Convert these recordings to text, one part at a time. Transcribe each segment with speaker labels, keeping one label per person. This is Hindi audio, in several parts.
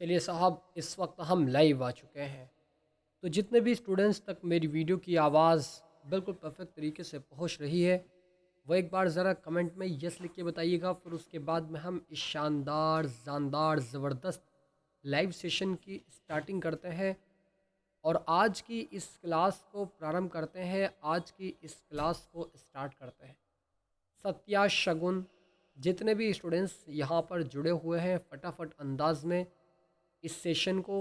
Speaker 1: चलिए साहब, इस वक्त हम लाइव आ चुके हैं। तो जितने भी स्टूडेंट्स तक मेरी वीडियो की आवाज़ बिल्कुल परफेक्ट तरीके से पहुंच रही है, वो एक बार ज़रा कमेंट में यस लिख के बताइएगा। फिर उसके बाद में हम इस शानदार जानदार ज़बरदस्त लाइव सेशन की स्टार्टिंग करते हैं और आज की इस क्लास को प्रारंभ करते हैं। आज की इस क्लास को स्टार्ट करते हैं। सत्या शगुन, जितने भी स्टूडेंट्स यहाँ पर जुड़े हुए हैं, फटाफट अंदाज में इस सेशन को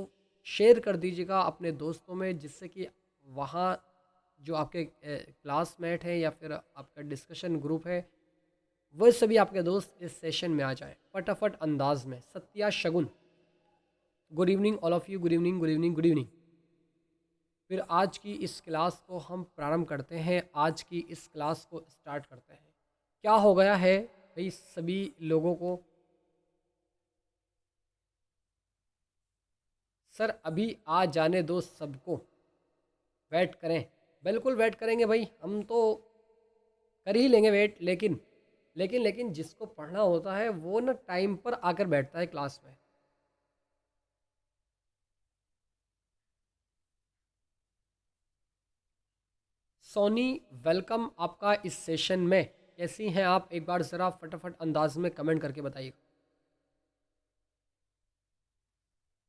Speaker 1: शेयर कर दीजिएगा अपने दोस्तों में, जिससे कि वहाँ जो आपके क्लासमेट हैं या फिर आपका डिस्कशन ग्रुप है, वह सभी आपके दोस्त इस सेशन में आ जाएं फटाफट अंदाज में। Satya Shagun, good evening all of you, good evening, good evening, good evening. फिर आज की इस क्लास को हम प्रारंभ करते हैं, आज की इस क्लास को स्टार्ट करते हैं। क्या हो गया है भाई सभी लोगों को? सर अभी आ जाने दो सबको, वेट करें। बिल्कुल वेट करेंगे भाई, हम तो कर ही लेंगे वेट। लेकिन जिसको पढ़ना होता है वो ना टाइम पर आकर बैठता है क्लास में। सोनी, वेलकम आपका इस सेशन में। कैसी हैं आप? एक बार ज़रा फटाफट अंदाज में कमेंट करके बताइए।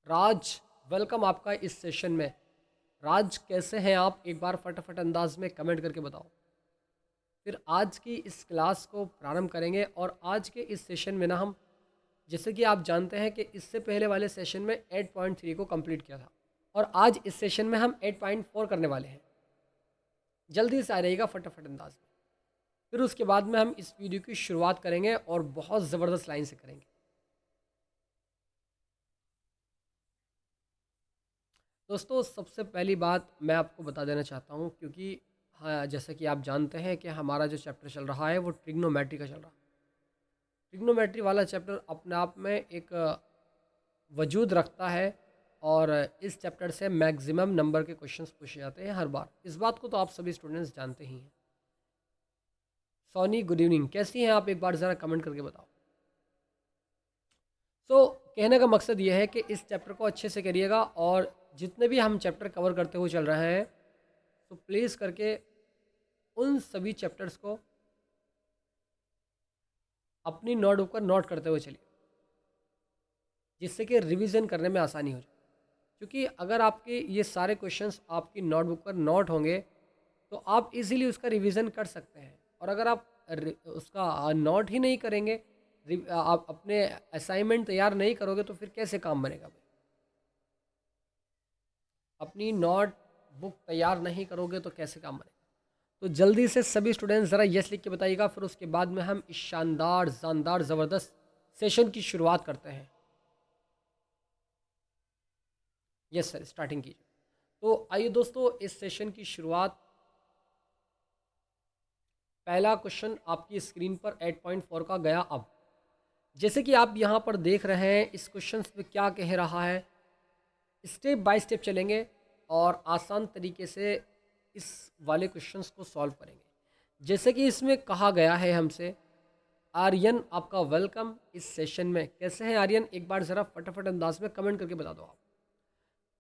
Speaker 1: राज, वेलकम आपका इस सेशन में। राज कैसे हैं आप? एक बार फटाफट अंदाज में कमेंट करके बताओ। फिर आज की इस क्लास को प्रारंभ करेंगे और आज के इस सेशन में ना हम, जैसे कि आप जानते हैं कि इससे पहले वाले सेशन में 8.3 को कंप्लीट किया था और आज इस सेशन में हम 8.4 करने वाले हैं। जल्दी से आ जाइएगा फटाफट अंदाज में। फिर उसके बाद में हम इस वीडियो की शुरुआत करेंगे और बहुत ज़बरदस्त लाइन से करेंगे। दोस्तों, सबसे पहली बात मैं आपको बता देना चाहता हूँ, क्योंकि हाँ, जैसे कि आप जानते हैं कि हमारा जो चैप्टर चल रहा है वो ट्रिग्नोमेट्री का चल रहा है। ट्रिग्नोमेट्री वाला चैप्टर अपने आप में एक वजूद रखता है और इस चैप्टर से मैक्सिमम नंबर के क्वेश्चंस पूछे जाते हैं हर बार। इस बात को तो आप सभी स्टूडेंट्स जानते ही हैं। सोनी, गुड इवनिंग, कैसी हैं आप? एक बार ज़रा कमेंट करके बताओ। कहने का मकसद ये है कि इस चैप्टर को अच्छे से करिएगा और जितने भी हम चैप्टर कवर करते हुए चल रहे हैं, तो प्लीज़ करके उन सभी चैप्टर्स को अपनी नोटबुक पर नोट करते हुए चलिए, जिससे कि रिवीजन करने में आसानी हो जाए। क्योंकि अगर आपके ये सारे क्वेश्चंस आपकी नोटबुक पर नोट होंगे तो आप इजीली उसका रिवीजन कर सकते हैं। और अगर आप उसका नोट ही नहीं करेंगे, आप अपने असाइनमेंट तैयार नहीं करोगे, तो फिर कैसे काम बनेगा भाई? अपनी नोट बुक तैयार नहीं करोगे तो कैसे काम बनेगा? तो जल्दी से सभी स्टूडेंट्स ज़रा यस लिख के बताइएगा। फिर उसके बाद में हम इस शानदार जानदार ज़बरदस्त सेशन की शुरुआत करते हैं। यस सर, स्टार्टिंग कीजिए। तो आइए दोस्तों, इस सेशन की शुरुआत, पहला क्वेश्चन आपकी स्क्रीन पर 8.4 का गया। अब जैसे कि आप यहाँ पर देख रहे हैं, इस क्वेश्चन में क्या कह रहा है, स्टेप बाय स्टेप चलेंगे और आसान तरीके से इस वाले क्वेश्चंस को सॉल्व करेंगे। जैसे कि इसमें कहा गया है हमसे, आर्यन आपका वेलकम इस सेशन में। कैसे हैं आर्यन? एक बार ज़रा फटाफट अंदाज में कमेंट करके बता दो आप।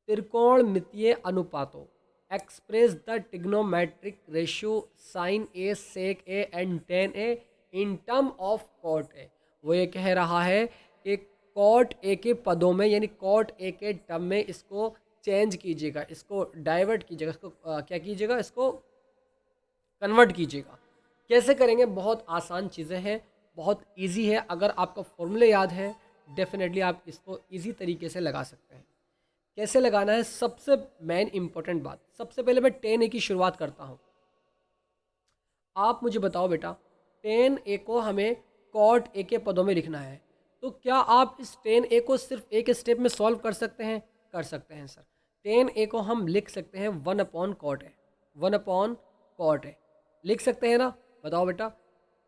Speaker 1: त्रिकोणमितीय अनुपातों, express the trigonometric ratio sine A, sec A and tan A in term of cot A. वो ये कह रहा है कि कॉट ए के पदों में, यानी कॉट ए के टर्म में इसको चेंज कीजिएगा, इसको डाइवर्ट कीजिएगा, इसको क्या कीजिएगा, इसको कन्वर्ट कीजिएगा। कैसे करेंगे? बहुत आसान चीज़ें हैं, बहुत इजी है। अगर आपको फॉर्मूले याद है, डेफिनेटली आप इसको इजी तरीके से लगा सकते हैं। कैसे लगाना है? सबसे मेन इंपॉर्टेंट बात, सबसे पहले मैं 10A की शुरुआत करता हूँ। आप मुझे बताओ बेटा, 10A को हमें कॉट ए के पदों में लिखना है, तो क्या आप इस 10A को सिर्फ एक स्टेप में सॉल्व कर सकते हैं? कर सकते हैं सर। 10A को हम लिख सकते हैं 1/कॉट ए, 1/कॉट ए लिख सकते हैं ना? बताओ बेटा।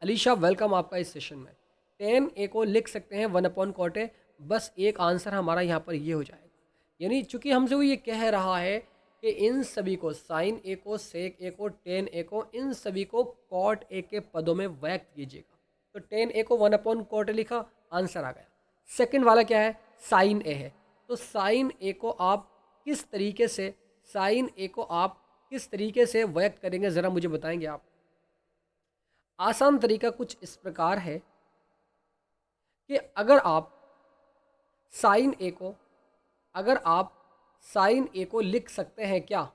Speaker 1: अलीशा, वेलकम आपका इस सेशन में। 10A को लिख सकते हैं 1/कॉट ए। बस एक आंसर हमारा यहाँ पर ये हो जाएगा। यानी चूंकि हमसे वो ये कह रहा है कि इन सभी को, साइन ए को, सेक ए को, टेन ए को, इन सभी को कॉट ए के पदों में व्यक्त कीजिएगा। तो 10A को 1/कॉट ए लिखा, आंसर आ गया। सेकंड वाला क्या है? साइन ए है। तो साइन ए को आप किस तरीके से साइन ए को आप किस तरीके से व्यक्त करेंगे, ज़रा मुझे बताएंगे आप। आसान तरीका कुछ इस प्रकार है कि साइन ए को अगर आप साइन ए को लिख सकते हैं क्या,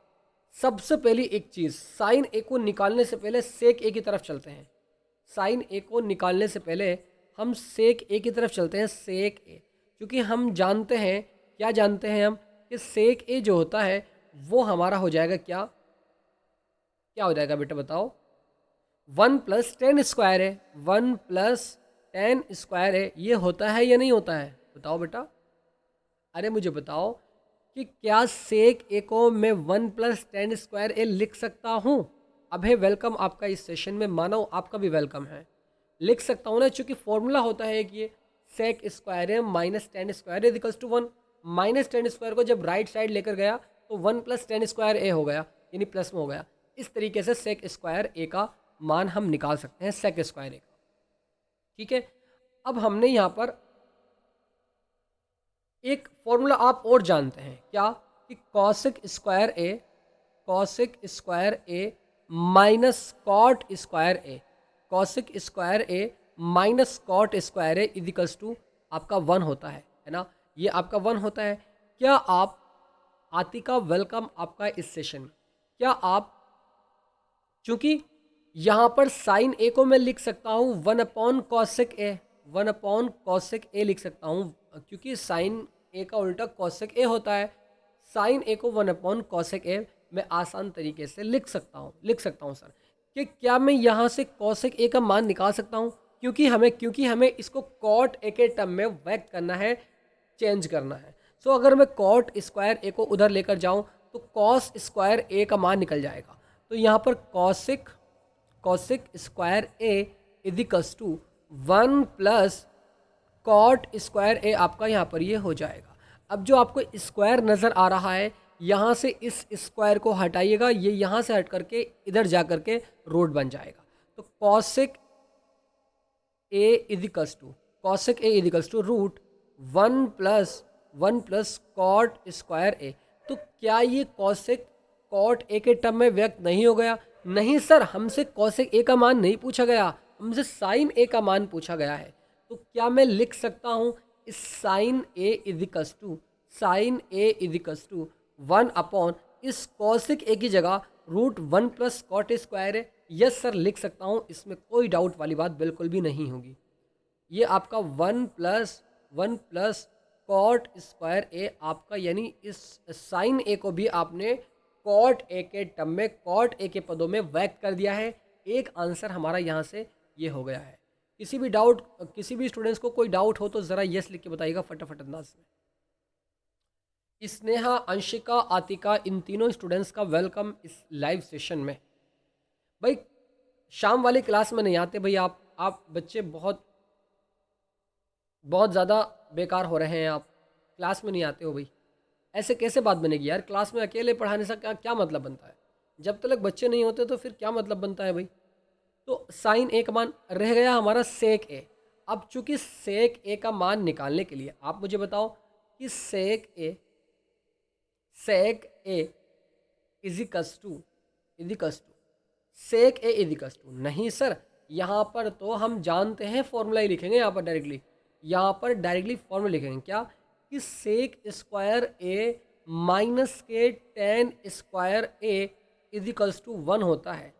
Speaker 1: सबसे पहली एक चीज़, साइन ए को निकालने से पहले सेक ए की तरफ चलते हैं। साइन ए को निकालने से पहले हम सेक ए की तरफ चलते हैं, सेक ए। क्योंकि हम जानते हैं, क्या जानते हैं हम, कि सेक ए जो होता है वो हमारा हो जाएगा क्या, क्या हो जाएगा बेटा बताओ, 1+10² है, 1+10² है, ये होता है या नहीं होता है, बताओ बेटा। अरे मुझे बताओ कि क्या सेक ए को मैं 1+10² लिख सकता हूँ। अब है वेलकम आपका इस सेशन में, मानो आपका भी वेलकम है, लिख सकता हूँ ना, चूंकि फॉर्मूला होता है कि ये सेक स्क्वायर है -10² इक्वल्स टू 1। -10² को जब राइट साइड लेकर गया तो 1+10² हो गया, यानी प्लस में हो गया। इस तरीके से सेक स्क्वायर ए का मान हम निकाल सकते हैं, सेक स्क्वायर ए का। ठीक है, अब हमने यहाँ पर एक फॉर्मूला आप और जानते हैं क्या, कि cosec square A minus cot square A, cosec square A minus cot square A इजिकल्स to आपका 1 होता है ना, ये आपका 1 होता है। क्या आप, आतिका वेलकम आपका इस सेशन में, क्या आप, चूंकि यहाँ पर साइन ए को मैं लिख सकता हूँ 1/cosec ए, 1/cosec ए लिख सकता हूँ, क्योंकि साइन ए का उल्टा cosec ए होता है। साइन ए को 1/cosec ए मैं आसान तरीके से लिख सकता हूँ सर, कि क्या मैं यहाँ से cosec ए का मान निकाल सकता हूँ, क्योंकि हमें इसको cot ए के टर्म में व्यक्त करना है, चेंज करना है। सो अगर मैं cot स्क्वायर ए को उधर लेकर जाऊँ तो cos स्क्वायर ए का मान निकल जाएगा। तो यहाँ पर cosic square A इजिकल्स to 1+cot square A आपका यहाँ पर ये हो जाएगा। अब जो आपको स्क्वायर नज़र आ रहा है, यहाँ से इस स्क्वायर को हटाइएगा, ये यहाँ से हट करके इधर जा करके रूट बन जाएगा। तो cosic A इजिकल्स to root 1+cot square A. तो क्या ये cot ए के टर्म में व्यक्त नहीं हो गया? नहीं सर, हमसे cosec ए का मान नहीं पूछा गया, हमसे sin ए का मान पूछा गया है। तो क्या मैं लिख सकता हूँ इस sin ए इजिकल्स टू 1 इस cosec ए की जगह √1+cot स्क्वायर है। यस सर, लिख सकता हूँ, इसमें कोई डाउट वाली बात बिल्कुल भी नहीं होगी। ये आपका 1+cot स्क्वायर ए आपका, यानी इस साइन ए को भी आपने cot ए के टर्म में, cot ए के पदों में व्यक्त कर दिया है। एक आंसर हमारा यहाँ से ये हो गया है। किसी भी स्टूडेंट्स को कोई डाउट हो तो ज़रा यस लिख के बताइएगा फटाफट अंदाज में। स्नेहा, अंशिका, आतिका, इन तीनों स्टूडेंट्स का वेलकम इस लाइव सेशन में। भाई शाम वाली क्लास में नहीं आते भाई, आप बच्चे बहुत ज़्यादा बेकार हो रहे हैं, आप क्लास में नहीं आते हो भाई। ऐसे कैसे बात बनेगी यार, क्लास में अकेले पढ़ाने से क्या मतलब बनता है? जब तक बच्चे नहीं होते तो फिर क्या मतलब बनता है भाई। तो साइन ए का मान रह गया हमारा सेक ए। अब चूंकि सेक ए का मान निकालने के लिए आप मुझे बताओ कि sec A इजिकल्स to sec A इजिकल्स to, नहीं सर, यहाँ पर तो हम जानते हैं फॉर्मूला ही लिखेंगे, यहाँ पर डायरेक्टली फॉर्मूला लिखेंगे क्या, कि सेक स्क्वायर ए माइनस के टेन स्क्वायर ए इजिकल्स टू 1 होता है।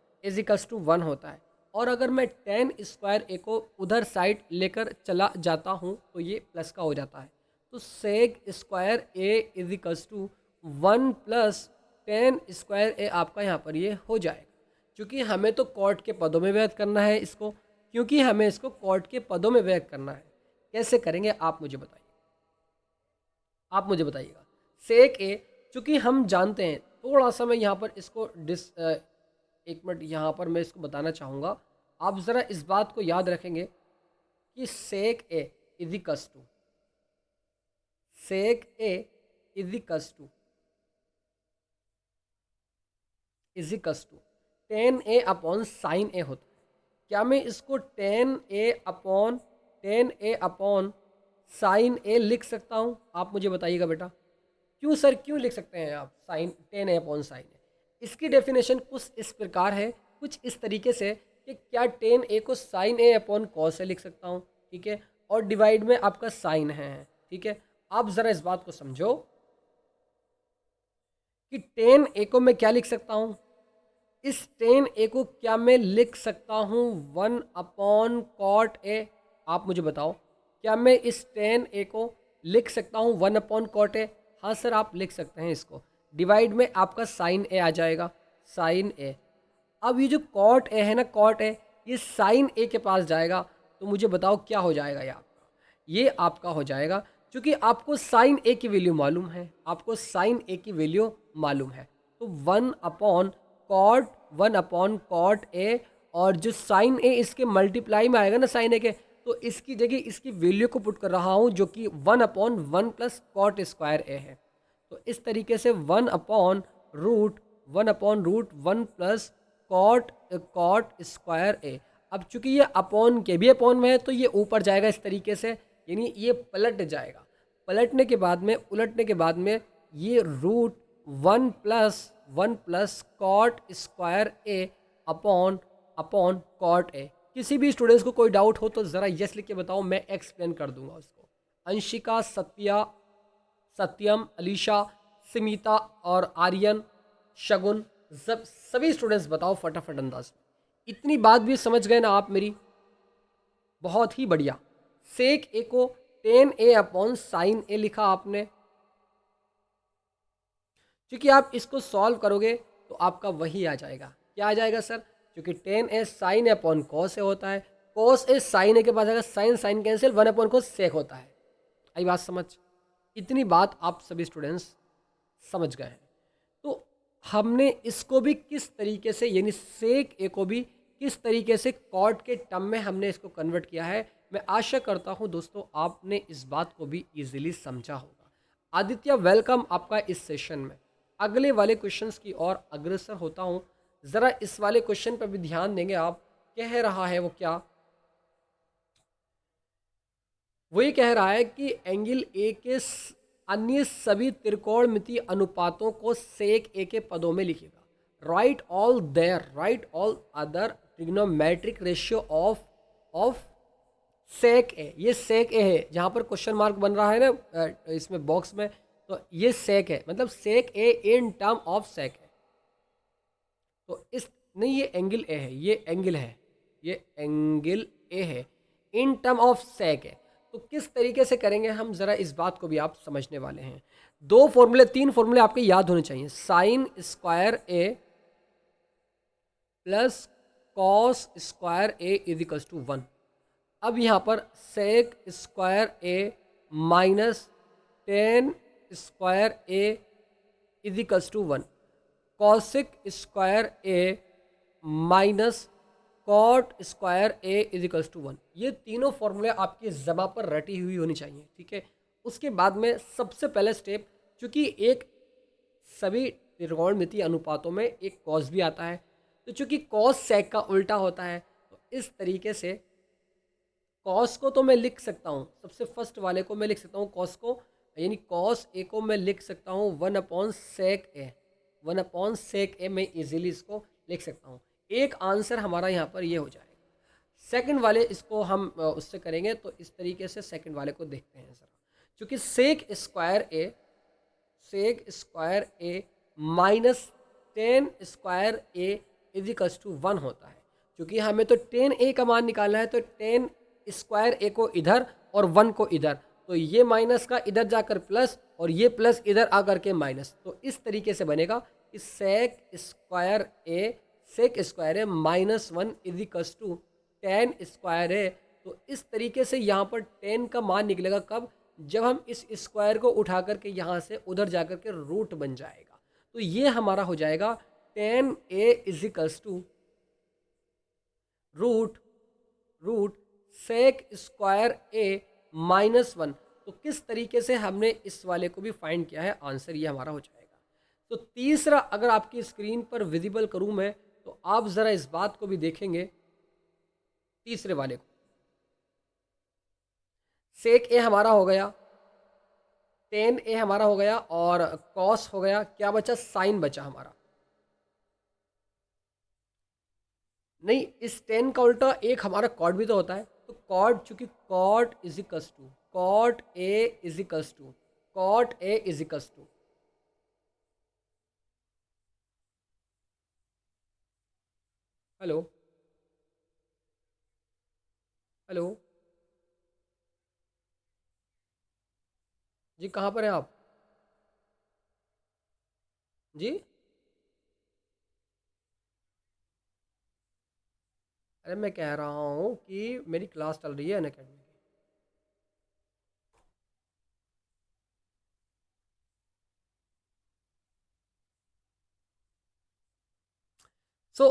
Speaker 1: और अगर मैं टेन स्क्वायर ए को उधर साइड लेकर चला जाता हूँ तो ये प्लस का हो जाता है। तो sec square A इजिकल्स to 1+10 square A आपका यहाँ पर ये हो जाएगा। क्योंकि हमें तो कॉट के पदों में व्यक्त करना है इसको, कैसे करेंगे आप मुझे बताइएगा। सेक ए, चूँकि हम जानते हैं, थोड़ा सा मैं यहाँ पर इसको एक मिनट यहाँ पर मैं इसको बताना चाहूँगा। आप ज़रा इस बात को याद रखेंगे कि sec A equals to 10a/sin ए होता है। क्या मैं इसको 10a/sin साइन ए लिख सकता हूँ? आप मुझे बताइएगा बेटा। क्यों सर, क्यों लिख सकते हैं आप साइन टेन ए अपॉन साइन ए? इसकी डेफिनेशन कुछ इस प्रकार है, कुछ इस तरीके से कि क्या टेन ए को साइन ए अपॉन कॉस से लिख सकता हूँ, ठीक है, और डिवाइड में आपका साइन है, ठीक है। आप ज़रा इस बात को समझो कि टेन ए को मैं क्या लिख सकता हूँ, इस टेन ए को क्या मैं लिख सकता हूँ 1/cot a? आप मुझे बताओ, क्या मैं इस टेन ए को लिख सकता हूँ 1/cot a? हाँ सर, आप लिख सकते हैं इसको। डिवाइड में आपका साइन ए आ जाएगा, साइन ए। अब ये जो कॉट ए है ना, कॉट ए, ये साइन ए के पास जाएगा, तो मुझे बताओ क्या हो जाएगा ये आपका हो जाएगा, क्योंकि आपको साइन ए की वैल्यू मालूम है, आपको साइन ए की वैल्यू मालूम है, तो 1/cot ए, और जो साइन ए इसके मल्टीप्लाई में आएगा ना साइन ए के, तो इसकी जगह इसकी वैल्यू को पुट कर रहा हूँ, जो कि 1/1 प्लस कॉट स्क्वायर ए है। तो इस तरीके से 1/√1 प्लस कॉट स्क्वायर ए। अब चूंकि ये अपॉन के भी अपॉन में है, तो ये ऊपर जाएगा इस तरीके से, यानी ये पलट जाएगा। पलटने के बाद में, उलटने के बाद में, ये √1 plus cot square A upon cot A. किसी भी स्टूडेंट्स को कोई डाउट हो तो ज़रा यस लिख के बताओ, मैं एक्सप्लेन कर दूंगा उसको। अंशिका, सत्यम, अलीशा, सिमिता और आर्यन, शगुन, सभी स्टूडेंट्स बताओ फटाफट अंदाज में। इतनी बात भी समझ गए ना आप मेरी? बहुत ही बढ़िया। सेक ए को टेन ए अपॉन साइन ए लिखा आपने, क्योंकि आप इसको सॉल्व करोगे तो आपका वही आ जाएगा। क्या आ जाएगा सर? क्योंकि ten A sign A upon cos A होता है, कॉस ए साइन ए के पास आएगा, साइन साइन कैंसिल, 1/cos सेक होता है। आई बात समझ? इतनी बात आप सभी स्टूडेंट्स समझ गए हैं। तो हमने इसको भी किस तरीके से, यानी सेक ए को भी किस तरीके से कॉट के टर्म में हमने इसको कन्वर्ट किया है, मैं आशा करता हूं दोस्तों आपने इस बात को भी इजीली समझा होगा। आदित्य, वेलकम आपका इस सेशन में। अगले वाले क्वेश्चंस की ओर अग्रसर होता हूं। ज़रा इस वाले क्वेश्चन पर भी ध्यान देंगे आप। कह रहा है वो क्या? वो ये कह रहा है कि एंगल ए के अन्य सभी त्रिकोणमितीय अनुपातों को सेक ए के पदों में लिखेगा। Write all other trigonometric ratio of sec A. ये सेक ए है, जहाँ पर क्वेश्चन मार्क बन रहा है ना इसमें बॉक्स में, तो ये सेक है, मतलब सेक ए इन टर्म ऑफ सेक है। तो इस नहीं, ये एंगल ए है, ये एंगल है, ये एंगल ए है, इन टर्म ऑफ सेक है। तो किस तरीके से करेंगे हम, ज़रा इस बात को भी आप समझने वाले हैं। तीन फॉर्मूले आपके याद होने चाहिए। Sine square A plus cos square A is equals to 1। अब यहाँ पर sec square A minus tan square A is equals to 1, cosec square A minus cot square A is equals to 1। ये तीनों फॉर्मूले आपकी ज़बां पर रटी हुई होनी चाहिए, ठीक है। उसके बाद में सबसे पहले स्टेप, चूँकि एक सभी त्रिकोणमितीय अनुपातों में एक कॉस भी आता है, तो चूँकि कॉस सेक का उल्टा होता है, तो इस तरीके से कॉस को तो मैं लिख सकता हूँ, सबसे फर्स्ट वाले को मैं लिख सकता हूँ कॉस को, यानी कॉस ए को मैं लिख सकता हूँ 1/sec ए। 1/sec ए मैं इजीली इसको लिख सकता हूँ। एक आंसर हमारा यहाँ पर ये हो जाएगा। सेकंड वाले इसको हम उससे करेंगे, तो इस तरीके से सेकंड वाले को देखते हैं ज़रा। क्योंकि sec square A minus tan square A is equals to 1 होता है। क्योंकि हमें तो टेन ए का मान निकालना है, तो टेन स्क्वायर ए को इधर और 1 को इधर, तो ये माइनस का इधर जाकर प्लस और ये प्लस इधर आकर के माइनस, तो इस तरीके से बनेगा कि sec square A -1 is equals to tan square A. तो इस तरीके से यहाँ पर 10 का मान निकलेगा कब, जब हम इस स्क्वायर को उठा करके यहाँ से उधर जाकर के रूट बन जाएगा। तो ये हमारा हो जाएगा 10a is equals to root sec square A -1। तो किस तरीके से हमने इस वाले को भी फाइंड किया है, आंसर ये हमारा हो जाएगा। तो तीसरा अगर आपकी स्क्रीन पर विजिबल करूं मैं, तो आप ज़रा इस बात को भी देखेंगे, तीसरे वाले को सेक ए हमारा हो गया, टेन ए हमारा हो गया, और कॉस हो गया, क्या बचा, साइन बचा हमारा। नहीं, इस टेन का उल्टा एक हमारा कॉट भी तो होता है, तो कॉट, चूंकि cot is equals to cot A is equals to cot A is equals to, hello, hello, जी कहाँ पर हैं आप, जी, अरे मैं कह रहा हूँ कि मेरी क्लास चल रही है अनअकैडमी की। So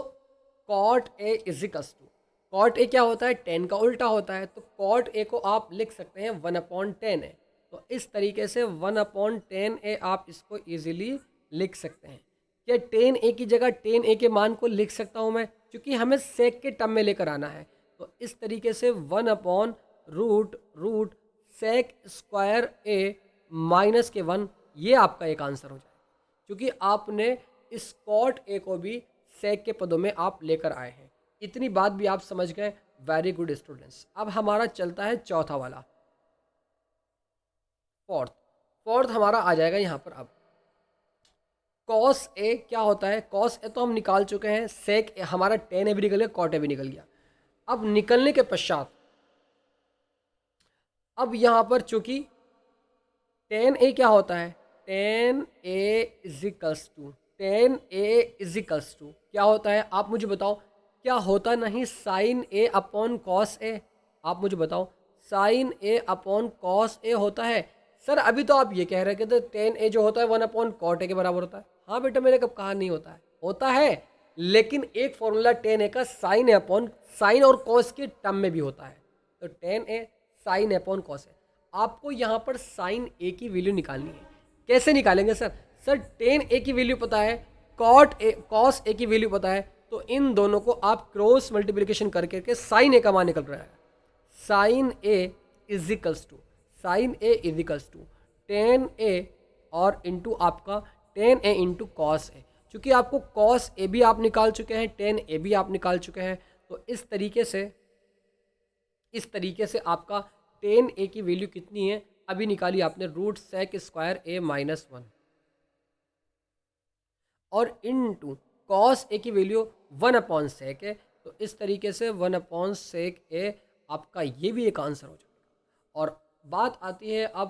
Speaker 1: cot A is equals to, cot A क्या होता है, टेन का उल्टा होता है, तो कॉट ए को आप लिख सकते हैं 1/10 ए। तो इस तरीके से 1/10 ए आप इसको इजीली लिख सकते हैं। क्या टेन ए की जगह टेन ए के मान को लिख सकता हूँ मैं, क्योंकि हमें सेक के टर्म में लेकर आना है। तो इस तरीके से 1/रूट रूट सेक स्क्वायर ए -1, ये आपका एक आंसर हो जाएगा, क्योंकि आपने इस कॉट ए को भी सेक के पदों में आप लेकर आए हैं। इतनी बात भी आप समझ गए, वेरी गुड स्टूडेंट्स। अब हमारा चलता है चौथा वाला, फोर्थ। फोर्थ हमारा आ जाएगा यहाँ पर। अब कॉस ए क्या होता है, कॉस ए तो हम निकाल चुके हैं, सेक ए हमारा टेन ए भी निकल गया, कॉट ए भी निकल गया। अब निकलने के पश्चात अब यहाँ पर चूंकि टेन ए क्या होता है, tan A equals to tan A इजिकल्स to क्या होता है, आप मुझे बताओ, क्या होता नहीं sine A upon cos A, आप मुझे बताओ, sine A upon cos A होता है। सर अभी तो आप ये कह रहे थे टेन ए जो होता है 1/कॉट ए के बराबर होता है। हाँ बेटा, मैंने कब कहा नहीं होता है, होता है, लेकिन एक फॉर्मूला टेन ए का साइन ए अपॉन साइन और कॉस के टर्म में भी होता है। तो ten A sign A upon cos ए, आपको यहाँ पर साइन ए की वैल्यू निकालनी है। कैसे निकालेंगे सर, सर टेन ए की वैल्यू पता है, कॉट ए कॉस ए की वैल्यू पता है, तो इन दोनों को आप क्रॉस मल्टीप्लिकेशन करके के साइन ए का मान निकल रहा है। Sine A equals to sine A equals to tan A और इंटू आपका tan A into cos A. चूंकि आपको कॉस ए भी आप निकाल चुके हैं, टेन ए भी आप निकाल चुके हैं, तो इस तरीके से आपका टेन ए की वैल्यू कितनी है, अभी निकाली आपने, रूट सेक स्क्वायर ए -1 और इनटू कॉस ए की वैल्यू 1/सेक है। तो इस तरीके से 1/सेक ए आपका ये भी एक आंसर हो जाएगा। और बात आती है अब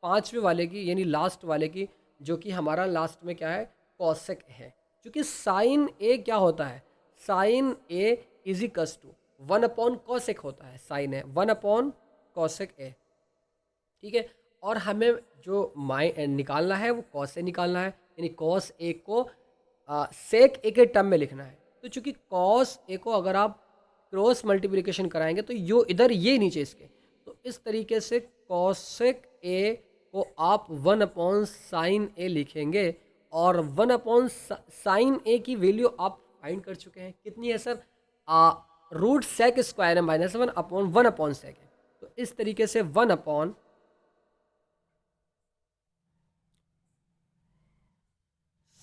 Speaker 1: पांचवें वाले की, यानी लास्ट वाले की, जो कि हमारा लास्ट में क्या है, कॉसेक है। क्योंकि साइन ए क्या होता है, साइन ए इजिकल्स टू 1/कॉसेक होता है, साइन ए 1/कॉसेक ए, ठीक है। और हमें जो निकालना है वो कॉस ए निकालना है, यानी कॉस ए को सेक ए के टर्म में लिखना है। तो चूंकि कॉस ए को अगर आप क्रॉस मल्टीप्लिकेशन कराएंगे तो यो इधर ये नीचे इसके, तो इस तरीके से कॉसेक ए को आप 1/साइन ए लिखेंगे, और 1/साइन ए की वैल्यू आप फाइंड कर चुके हैं, कितनी है सर, रूट सेक स्क्वायर है -1/1/सेक है। तो इस तरीके से 1/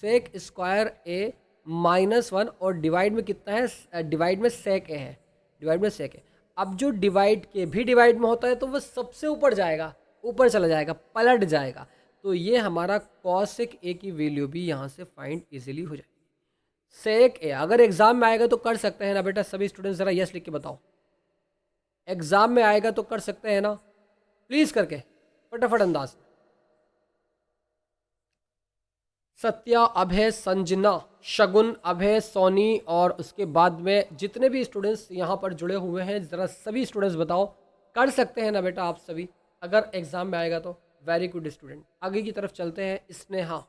Speaker 1: सेक स्क्वायर ए -1, और डिवाइड में कितना है, डिवाइड में सेक ए है, डिवाइड में सेक ए। अब जो डिवाइड के भी डिवाइड में होता है तो वो सबसे ऊपर जाएगा, ऊपर चला जाएगा, पलट जाएगा। तो ये हमारा कॉसेक ए की वैल्यू भी यहाँ से फाइंड इजीली हो जाएगी। सेक ए अगर एग्जाम में आएगा तो कर सकते हैं ना बेटा, सभी स्टूडेंट ज़रा यस लिख के बताओ, एग्जाम में आएगा तो कर सकते हैं ना, प्लीज़ करके फटाफट अंदाज। सत्या, अभय, संजना, शगुन, अभय, सोनी, और उसके बाद में जितने भी स्टूडेंट्स यहाँ पर जुड़े हुए हैं, ज़रा सभी स्टूडेंट्स बताओ, कर सकते हैं ना बेटा आप सभी, अगर एग्ज़ाम में आएगा तो। Very good student. आगे की तरफ चलते हैं, स्नेहा,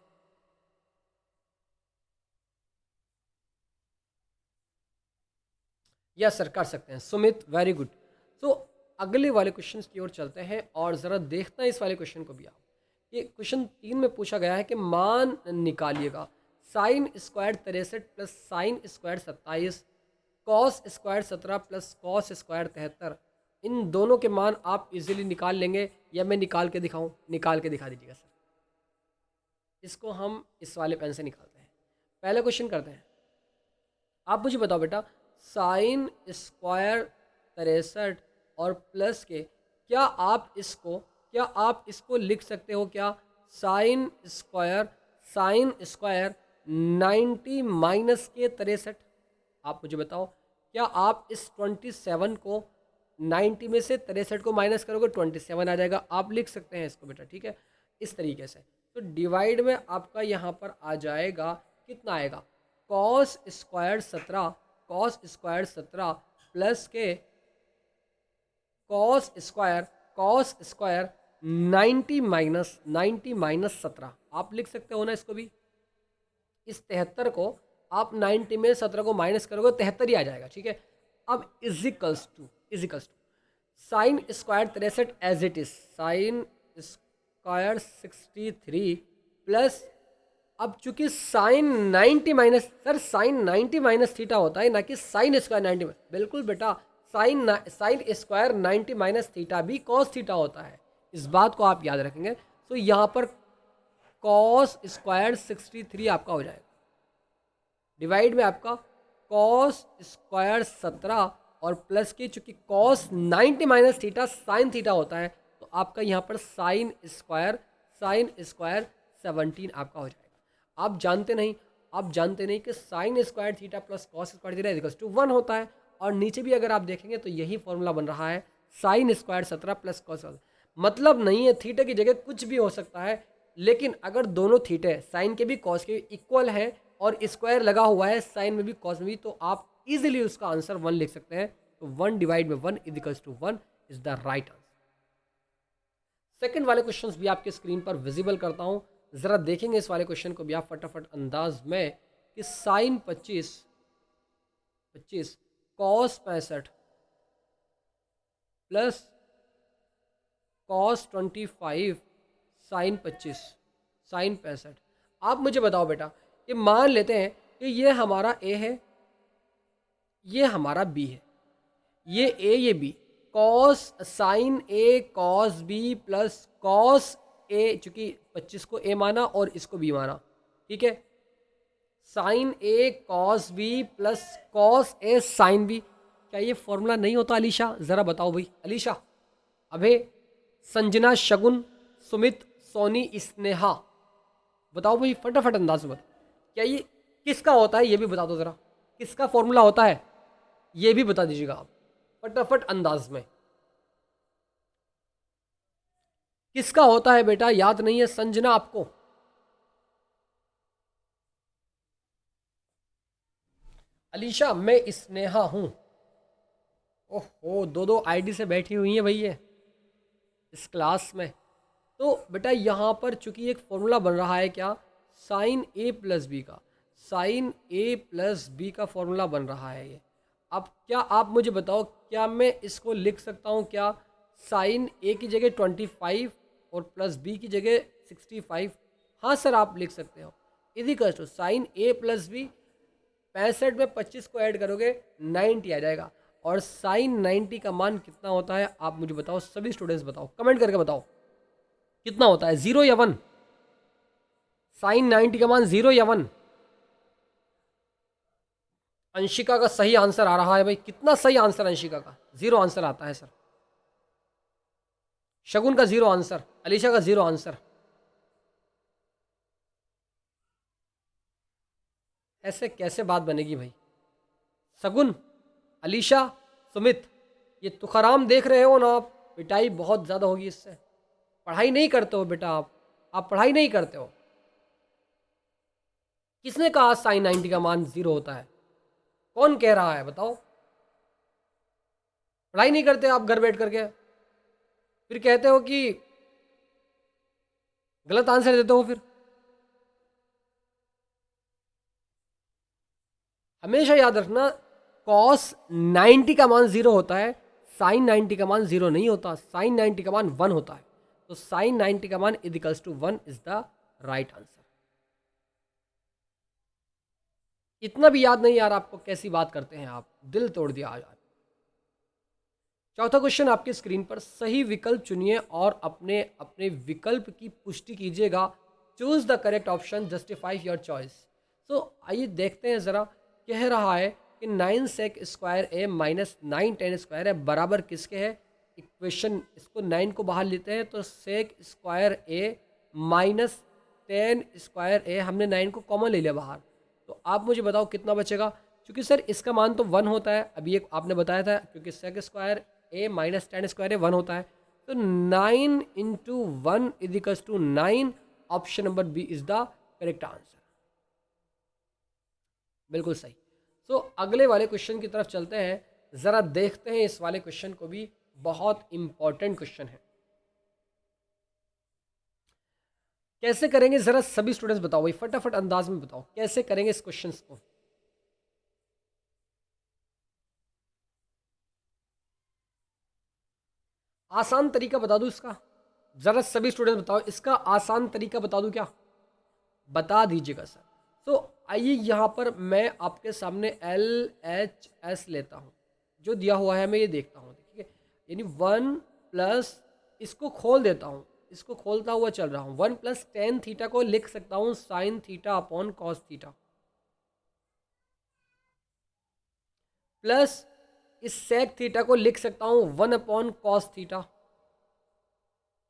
Speaker 1: यस सर कर सकते हैं। Sumit, very good. तो अगले वाले क्वेश्चन की ओर चलते हैं, और ज़रा देखते हैं इस वाले क्वेश्चन को भी आप। ये क्वेश्चन 3 में पूछा गया है कि मान निकालिएगा, sine square 63 plus sine square 27, cos square 17 plus cos square 73, इन दोनों के मान आप इजीली निकाल लेंगे, या मैं निकाल के दिखाऊं? निकाल के दिखा दीजिएगा सर। इसको हम इस वाले पेन से निकालते हैं। पहले क्वेश्चन करते हैं। आप मुझे बताओ बेटा, साइन स्क्वायर 63 और प्लस के, क्या आप इसको लिख सकते हो क्या? साइन स्क्वायर 90 माइनस के 63। आप मुझे बताओ, क्या आप इस 27 को 90 में से 63 को माइनस करोगे 27 आ जाएगा। आप लिख सकते हैं इसको बेटा, ठीक है, इस तरीके से। तो डिवाइड में आपका यहाँ पर आ जाएगा, कितना आएगा? कॉस स्क्वायर 17 प्लस के कॉस स्क्वायर 90 माइनस 17। आप लिख सकते हो ना इसको भी। इस 73 को आप 90 में 17 को माइनस करोगे 73 ही आ जाएगा, ठीक है। अब equals to sine square 63 as it is, sine square 63 plus, अब चूंकि sine 90 minus, sir sine 90 minus theta होता है ना कि साइन स्क्वायर 90। बिल्कुल बेटा, साइन स्क्वायर 90 माइनस थीटा भी कॉस थीटा होता है, इस बात को आप याद रखेंगे। तो यहाँ पर कॉस स्क्वायर 63 आपका हो जाएगा, डिवाइड में आपका कॉस स्क्वायर 17 और प्लस की, चूंकि cos 90 minus theta sine theta होता है, तो आपका यहाँ पर साइन स्क्वायर 17 आपका हो जाएगा। आप जानते नहीं कि sine square theta plus cos square theta equals to 1 होता है। और नीचे भी अगर आप देखेंगे तो यही फॉर्मूला बन रहा है, साइन स्क्वायर 17 प्लस कॉस। मतलब नहीं है थीटा की जगह कुछ भी हो सकता है, लेकिन अगर दोनों थीटे साइन के भी कॉस के भी इक्वल है और स्क्वायर लगा हुआ है साइन में भी कॉस में भी, तो आप इजीली उसका आंसर 1 लिख सकते हैं। तो 1 डिवाइड में 1 is equals to 1 is the right answer. Second वाले क्वेश्चंस भी आपके स्क्रीन पर विजिबल करता हूं, जरा देखेंगे इस वाले क्वेश्चन को भी आप फटाफट अंदाज में, कि sine 25 cos 65 plus cos 25 sine 65। आप मुझे बताओ बेटा, कि मान लेते हैं कि ये हमारा ए है, ये हमारा बी है, ये ए ये B, cos sine A cos B plus cos A, चूंकि 25 को ए माना और इसको बी माना, ठीक है, sine A cos B plus cos A sine B. क्या ये फॉर्मूला नहीं होता अलीशा? ज़रा बताओ भाई, अलीशा, अभय, संजना, शगुन, सुमित, सोनी, स्नेहा, बताओ भाई फटाफट अंदाज में बताओ, क्या ये किसका होता है? ये भी बता दो ज़रा, किसका फॉर्मूला होता है ये भी बता दीजिएगा आप फटाफट अंदाज में। किसका होता है बेटा? याद नहीं है संजना आपको? अलीशा, मैं स्नेहा हूं। ओहो, दो आईडी से बैठी हुई है भैया इस क्लास में। तो बेटा यहाँ पर चूंकि एक फॉर्मूला बन रहा है, क्या? साइन ए प्लस बी का फॉर्मूला बन रहा है ये। अब क्या आप मुझे बताओ, क्या मैं इसको लिख सकता हूँ क्या? साइन ए की जगह 25 और प्लस बी की जगह 65। हाँ सर, आप लिख सकते हो। इजी कर, साइन ए प्लस बी, 65 में 25 को ऐड करोगे 90 आ जाएगा। और साइन 90 का मान कितना होता है आप मुझे बताओ, सभी स्टूडेंट्स बताओ, कमेंट करके बताओ कितना होता है, 0 या 1? साइन 90 का मान 0 या 1? अंशिका का सही आंसर आ रहा है भाई। कितना सही आंसर अंशिका का? 0 आंसर आता है सर। शगुन का 0 आंसर, अलीशा का 0 आंसर। ऐसे कैसे बात बनेगी भाई? शगुन, अलीशा, सुमित, ये तुखाराम देख रहे हो ना आप? पिटाई बहुत ज़्यादा होगी इससे। पढ़ाई नहीं करते हो बेटा आप पढ़ाई नहीं करते हो। किसने कहा साइन 90 का मान 0 होता है? कौन कह रहा है बताओ? पढ़ाई नहीं करते आप घर बैठ करके, फिर कहते हो कि गलत आंसर देते हो। फिर हमेशा याद रखना, कॉस 90 का मान 0 होता है, साइन 90 का मान 0 नहीं होता। साइन 90 का मान 1 होता है। तो साइन 90 का मान equals to 1 is the right answer. इतना भी याद नहीं यार आपको? कैसी बात करते हैं आप, दिल तोड़ दिया आज। चौथा क्वेश्चन आपके स्क्रीन पर, सही विकल्प चुनिए और अपने अपने विकल्प की पुष्टि कीजिएगा। Choose the correct option, justify your choice. तो आइए देखते हैं ज़रा, कह रहा है कि 9 सेक square A minus 9 ten square है बराबर किसके है। इक्वेशन, इसको 9 को बाहर लेते हैं तो sec square A minus 10 square ए, हमने 9 को कॉमन ले लिया बाहर, तो आप मुझे बताओ कितना बचेगा। क्योंकि सर इसका मान तो 1 होता है, अभी एक आपने बताया था, क्योंकि sec square A minus 10 square A 1 होता है, तो 9 into 1 equals to 9। Option number B is the correct answer, बिल्कुल सही। तो अगले वाले क्वेश्चन की तरफ चलते हैं, ज़रा देखते हैं इस वाले क्वेश्चन को भी, बहुत इंपॉर्टेंट क्वेश्चन है। कैसे करेंगे ज़रा सभी स्टूडेंट्स बताओ भाई, फटाफट अंदाज में बताओ कैसे करेंगे इस क्वेश्चन को। आसान तरीका बता दूं इसका, ज़रा सभी स्टूडेंट बताओ, इसका आसान तरीका बता दूं क्या, बता दीजिएगा सर। तो आइए यहाँ पर मैं आपके सामने LHS लेता हूँ, जो दिया हुआ है मैं ये देखता हूँ, ठीक है। यानी 1 प्लस, इसको खोल देता हूँ, इसको खोलता हुआ चल रहा हूँ, 1 प्लस टेन थीटा को लिख सकता हूँ sign theta upon cos theta, plus इस सेक थीटा को लिख सकता हूँ 1 अपॉन कॉस थीटा,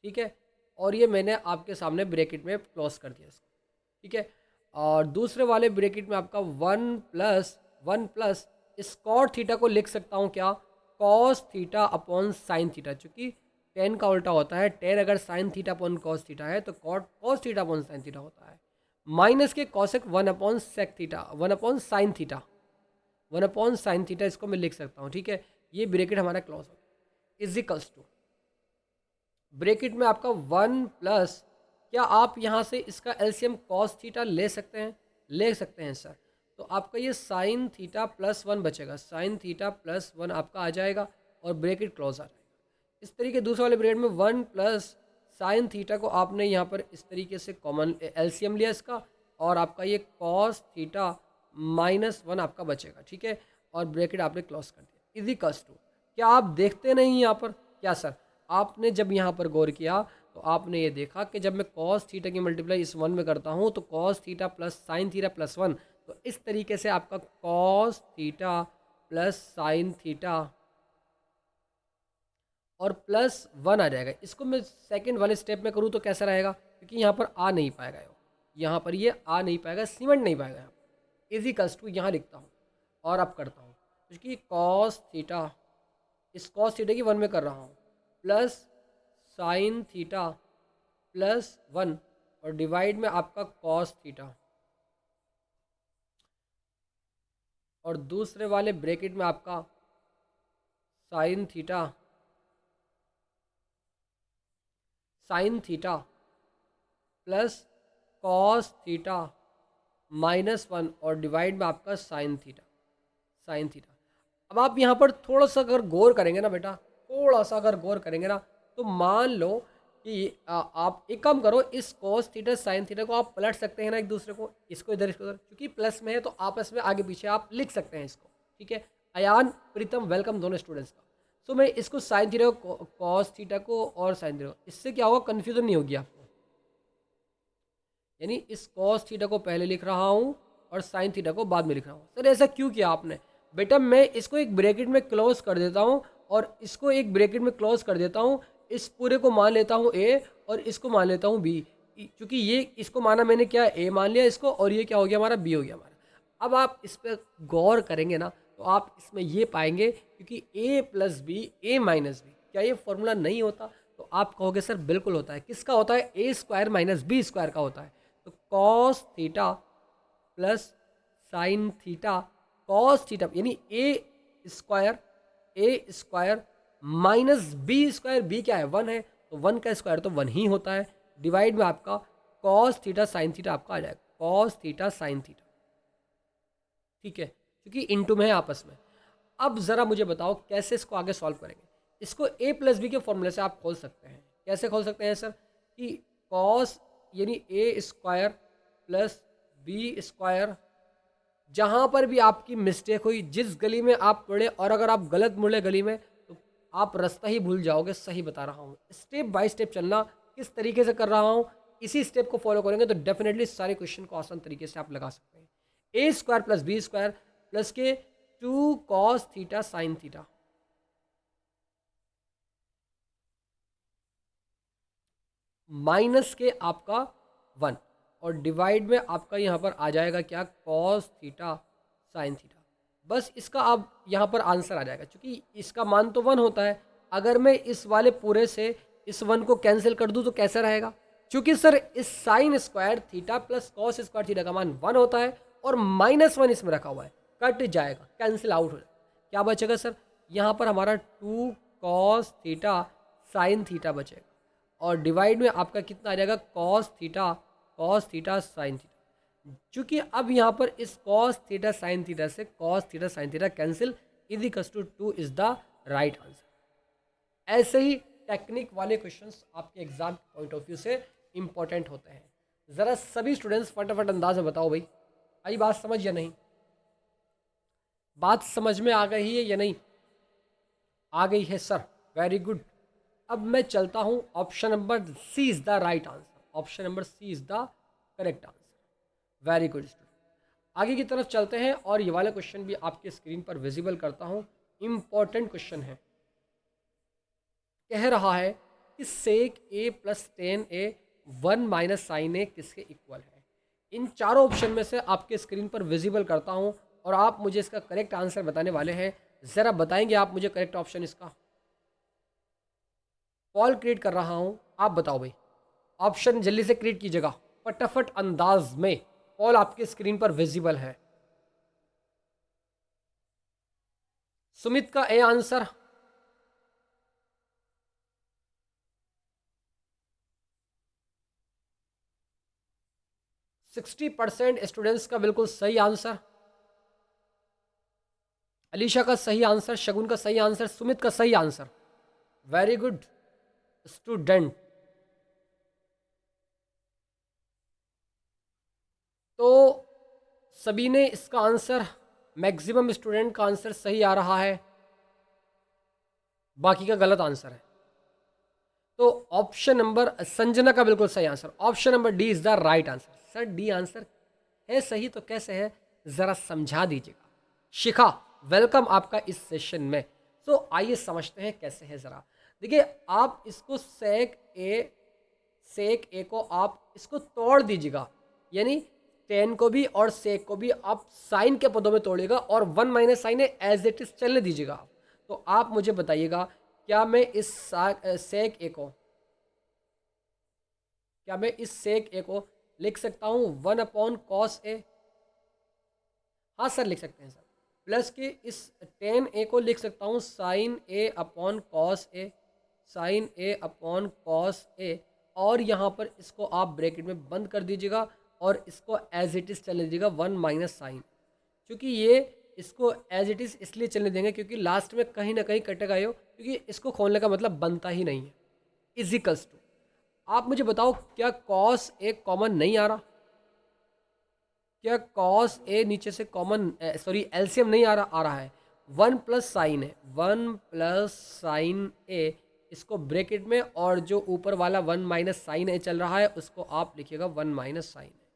Speaker 1: ठीक है। और ये मैंने आपके सामने ब्रैकेट में क्लोज कर दिया इसको, ठीक है। और दूसरे वाले ब्रैकेट में आपका 1 प्लस इस कॉट थीटा को लिख सकता हूँ क्या, cos theta upon sine theta, चूंकि 10 का उल्टा होता है, 10 अगर sine theta upon cos theta है तो cot cos theta upon sine theta होता है, माइनस के cosec 1 upon sec theta, 1 upon sine theta, 1 upon sine theta, इसको मैं लिख सकता हूँ, ठीक है। ये ब्रैकेट हमारा क्लोज हो गया, इजिकल्स टू ब्रैकेट में आपका 1 प्लस, क्या आप यहाँ से इसका एलसीएम कॉस थीटा ले सकते हैं, ले सकते हैं सर। तो आपका ये साइन थीटा प्लस 1 बचेगा, साइन थीटा प्लस 1 आपका आ जाएगा और ब्रैकेट क्लोज आ जाएगा। इस तरीके दूसरे वाले ब्रैकेट में 1 प्लस साइन थीटा को आपने यहाँ पर इस तरीके से कॉमन एलसीएम लिया इसका, और आपका ये कॉस थीटा माइनस 1 आपका बचेगा, ठीक है। और ब्रैकेट आपने क्लोज कर दिया, इजिकल्स टू, क्या आप देखते नहीं यहाँ पर, क्या सर आपने जब यहाँ पर गौर किया तो आपने ये देखा कि जब मैं कॉस थीटा की मल्टीप्लाई इस 1 में करता हूँ तो cos theta plus sine theta plus 1, तो इस तरीके से आपका cos theta plus sine theta और प्लस 1 आ जाएगा। इसको मैं सेकंड वाले स्टेप में करूँ तो कैसा रहेगा, क्योंकि यहाँ पर आ नहीं पाएगा, यहाँ पर ये आ नहीं पाएगा, सीमेंट नहीं पाएगा, यहाँ पर इजिकल्स टू यहाँ लिखता हूँ और अब करता हूँ, क्योंकि कॉस थीटा, इस कॉस थीटा की 1 में कर रहा हूँ, प्लस साइन थीटा प्लस 1 और डिवाइड में आपका कॉस थीटा, और दूसरे वाले ब्रैकेट में आपका sine theta, sine theta plus cos theta minus 1 और डिवाइड में आपका साइन थीटा, साइन थीटा। अब आप यहाँ पर थोड़ा सा अगर गौर करेंगे ना बेटा, थोड़ा सा अगर गौर करेंगे ना, तो मान लो कि आप एक काम करो, इस कॉस थीटा साइन थीटा को आप पलट सकते हैं ना एक दूसरे को, इसको इधर इसको इधर, क्योंकि प्लस में है तो आपस में आगे पीछे आप लिख सकते हैं इसको, ठीक है। अयान, प्रीतम, वेलकम दोनों स्टूडेंट्स का। सो मैं इसको साइन थीटा को, कॉस थीटा को और साइन थीटा को, इससे क्या होगा, कन्फ्यूजन नहीं होगी आपको। यानी इस कॉस थीटा को पहले लिख रहा हूँ और साइन थीटा को बाद में लिख रहा हूँ। सर ऐसा क्यों किया आपने, बेटा मैं इसको एक ब्रैकेट में क्लोज कर देता हूँ और इसको एक ब्रैकेट में क्लोज कर देता हूँ, इस पूरे को मान लेता हूँ ए और इसको मान लेता हूँ बी, क्योंकि ये इसको माना मैंने क्या, ए मान लिया इसको, और ये क्या हो गया हमारा, बी हो गया हमारा। अब आप इस पर गौर करेंगे ना तो आप इसमें ये पाएंगे, क्योंकि ए प्लस बी ए माइनस बी, क्या ये फॉर्मूला नहीं होता, तो आप कहोगे सर बिल्कुल होता है। किसका होता है, A square minus B square का होता है। तो cos theta plus sine theta, cos theta यानी A square minus B square, B क्या है 1 है, तो 1 का स्क्वायर तो 1 ही होता है, डिवाइड में आपका कॉस थीटा साइन थीटा आपका आ जाएगा, कॉस थीटा साइन थीटा, ठीक है, क्योंकि इनटू में है आपस में। अब ज़रा मुझे बताओ कैसे इसको आगे सॉल्व करेंगे। इसको ए प्लस बी के फॉर्मूले से आप खोल सकते हैं। कैसे खोल सकते हैं सर, कि कॉस यानी A square plus B square, जहाँ पर भी आपकी मिस्टेक हुई, जिस गली में आप मुड़े और अगर आप गलत मुड़े गली में, तो आप रास्ता ही भूल जाओगे। सही बता रहा हूँ, स्टेप बाय स्टेप चलना, किस तरीके से कर रहा हूँ, इसी स्टेप को फॉलो करेंगे तो डेफिनेटली सारे क्वेश्चन को आसान तरीके से आप लगा सकते हैं। A square plus B square plus के 2 cos theta sine theta, minus के आपका 1 और डिवाइड में आपका यहाँ पर आ जाएगा क्या, कॉस थीटा साइन थीटा। बस इसका अब यहाँ पर आंसर आ जाएगा, क्योंकि इसका मान तो 1 होता है। अगर मैं इस वाले पूरे से इस 1 को कैंसिल कर दूँ तो कैसा रहेगा, क्योंकि सर इस sign square theta plus cos square theta का मान 1 होता है और -1 इसमें रखा हुआ है, कट जाएगा, कैंसिल आउट हो जाएगा। क्या बचेगा सर, यहाँ पर हमारा 2 कॉस थीटा साइन थीटा बचेगा और डिवाइड में आपका कितना आ जाएगा, कॉस थीटा साइन थीटा। क्योंकि अब यहाँ पर इस कॉस थीटा साइन थीटा से cos theta sine theta cancel, is equals to 2 is the right answer. ऐसे ही टेक्निक वाले क्वेश्चंस आपके एग्जाम पॉइंट ऑफ व्यू से इंपॉर्टेंट होते हैं। ज़रा सभी स्टूडेंट्स फटाफट अंदाज में बताओ भाई, आई बात समझ या नहीं, बात समझ में आ गई है या नहीं, आ गई है सर, वेरी गुड। अब मैं चलता हूं, option number C is the right answer, option number C is the correct answer, very good student. आगे की तरफ चलते हैं और ये वाला क्वेश्चन भी आपके स्क्रीन पर विजिबल करता हूं, इंपॉर्टेंट क्वेश्चन है। कह रहा है कि सेक ए प्लस टेन ए 1 माइनस साइन ए किसके इक्वल है। इन चारों ऑप्शन में से आपके स्क्रीन पर विजिबल करता हूं और आप मुझे इसका करेक्ट आंसर बताने वाले हैं। ज़रा बताएंगे आप मुझे करेक्ट ऑप्शन इसका, पॉल क्रिएट कर रहा हूं, आप बताओ भाई, ऑप्शन जल्दी से क्रिएट कीजिएगा फटाफट अंदाज में, पॉल आपके स्क्रीन पर विजिबल है। सुमित का ए आंसर, %60 स्टूडेंट्स का बिल्कुल सही आंसर। अलीशा का सही आंसर, शगुन का सही आंसर, सुमित का सही आंसर, वेरी गुड स्टूडेंट। तो सभी ने इसका आंसर, मैक्सिमम स्टूडेंट का आंसर सही आ रहा है, बाकी का गलत आंसर है। तो ऑप्शन नंबर, संजना का बिल्कुल सही answer, option number D is the right answer. Sir D answer है सही तो कैसे है, ज़रा समझा दीजिएगा। शिखा, वेलकम आपका इस सेशन में। सो आइए समझते हैं कैसे है ज़रा। देखिए आप इसको सेक ए को आप इसको तोड़ दीजिएगा, यानी टेन को भी और सेक को भी आप साइन के पदों में तोड़िएगा और 1 माइनस साइन है एज इट इज चलने दीजिएगा। तो आप मुझे बताइएगा, क्या मैं इस सेक ए को लिख सकता हूँ 1 अपॉन कॉस ए, हाँ सर लिख सकते हैं सर। प्लस के इस टेन ए को लिख सकता हूँ sign A upon cos A, sign A upon cos ए, और यहाँ पर इसको आप ब्रैकेट में बंद कर दीजिएगा और इसको एज इट इज़ चलने दीजिएगा 1 माइनस साइन, क्योंकि ये इसको एज इट इज़ इसलिए चलने देंगे क्योंकि लास्ट में कहीं ना कहीं कटेगा यो, क्योंकि इसको खोलने का मतलब बनता ही नहीं है। इजिकल्स टू, आप मुझे बताओ क्या कॉस ए कॉमन नहीं आ रहा, क्या कॉस ए नीचे से कॉमन, सॉरी एलसीएम नहीं आ रहा है। 1 प्लस साइन है, 1 प्लस साइन ए, इसको ब्रैकेट में, और जो ऊपर वाला 1 माइनस साइन ए चल रहा है उसको आप लिखिएगा 1 माइनस साइन ए,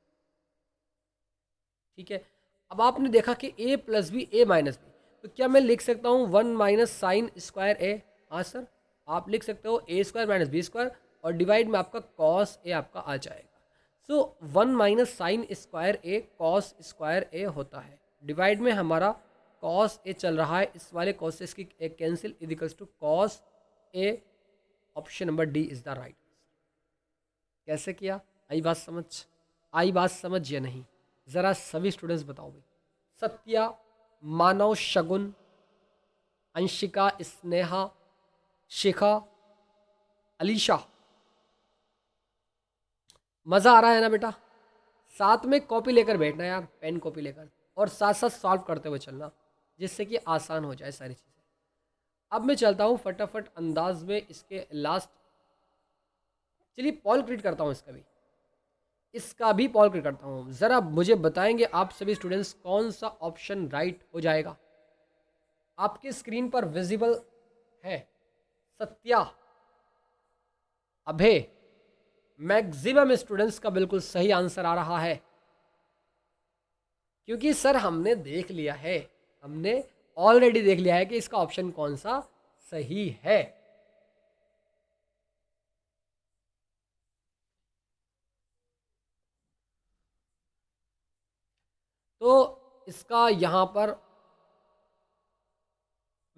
Speaker 1: ठीक है। अब आपने देखा कि ए प्लस बी ए माइनस बी, तो क्या मैं लिख सकता हूँ 1 माइनस साइन स्क्वायर ए, हाँ सर आप लिख सकते हो ए स्क्वायर माइनस बी स्क्वायर, और डिवाइड में आपका कॉस ए आपका आ जाएगा। सो 1 माइनस साइन स्क्वायर ए कॉस स्क्वायर ए होता है, डिवाइड में हमारा कॉस ए चल रहा है, इस वाले कॉस से इसकी एक cancel, equals to cos A, option number D is the right. कैसे किया, आई बात समझ या नहीं, ज़रा सभी स्टूडेंट्स बताओ भाई। सत्या, मानव, शगुन, अंशिका, स्नेहा, शिखा, अलीशा, मज़ा आ रहा है ना बेटा, साथ में कॉपी लेकर बैठना यार, पेन कॉपी लेकर, और साथ साथ सॉल्व करते हुए चलना, जिससे कि आसान हो जाए सारी चीज़ें। अब मैं चलता हूँ फटाफट अंदाज में इसके लास्ट, चलिए पॉल क्रिएट करता हूँ इसका भी पॉल क्रिएट करता हूँ। ज़रा मुझे बताएंगे आप सभी स्टूडेंट्स कौन सा ऑप्शन राइट हो जाएगा। आपके स्क्रीन पर विजिबल है, सत्या, अभय, मैक्सिमम स्टूडेंट्स का बिल्कुल सही आंसर आ रहा है, क्योंकि सर हमने देख लिया है, हमने ऑलरेडी देख लिया है कि इसका ऑप्शन कौन सा सही है। तो इसका यहां पर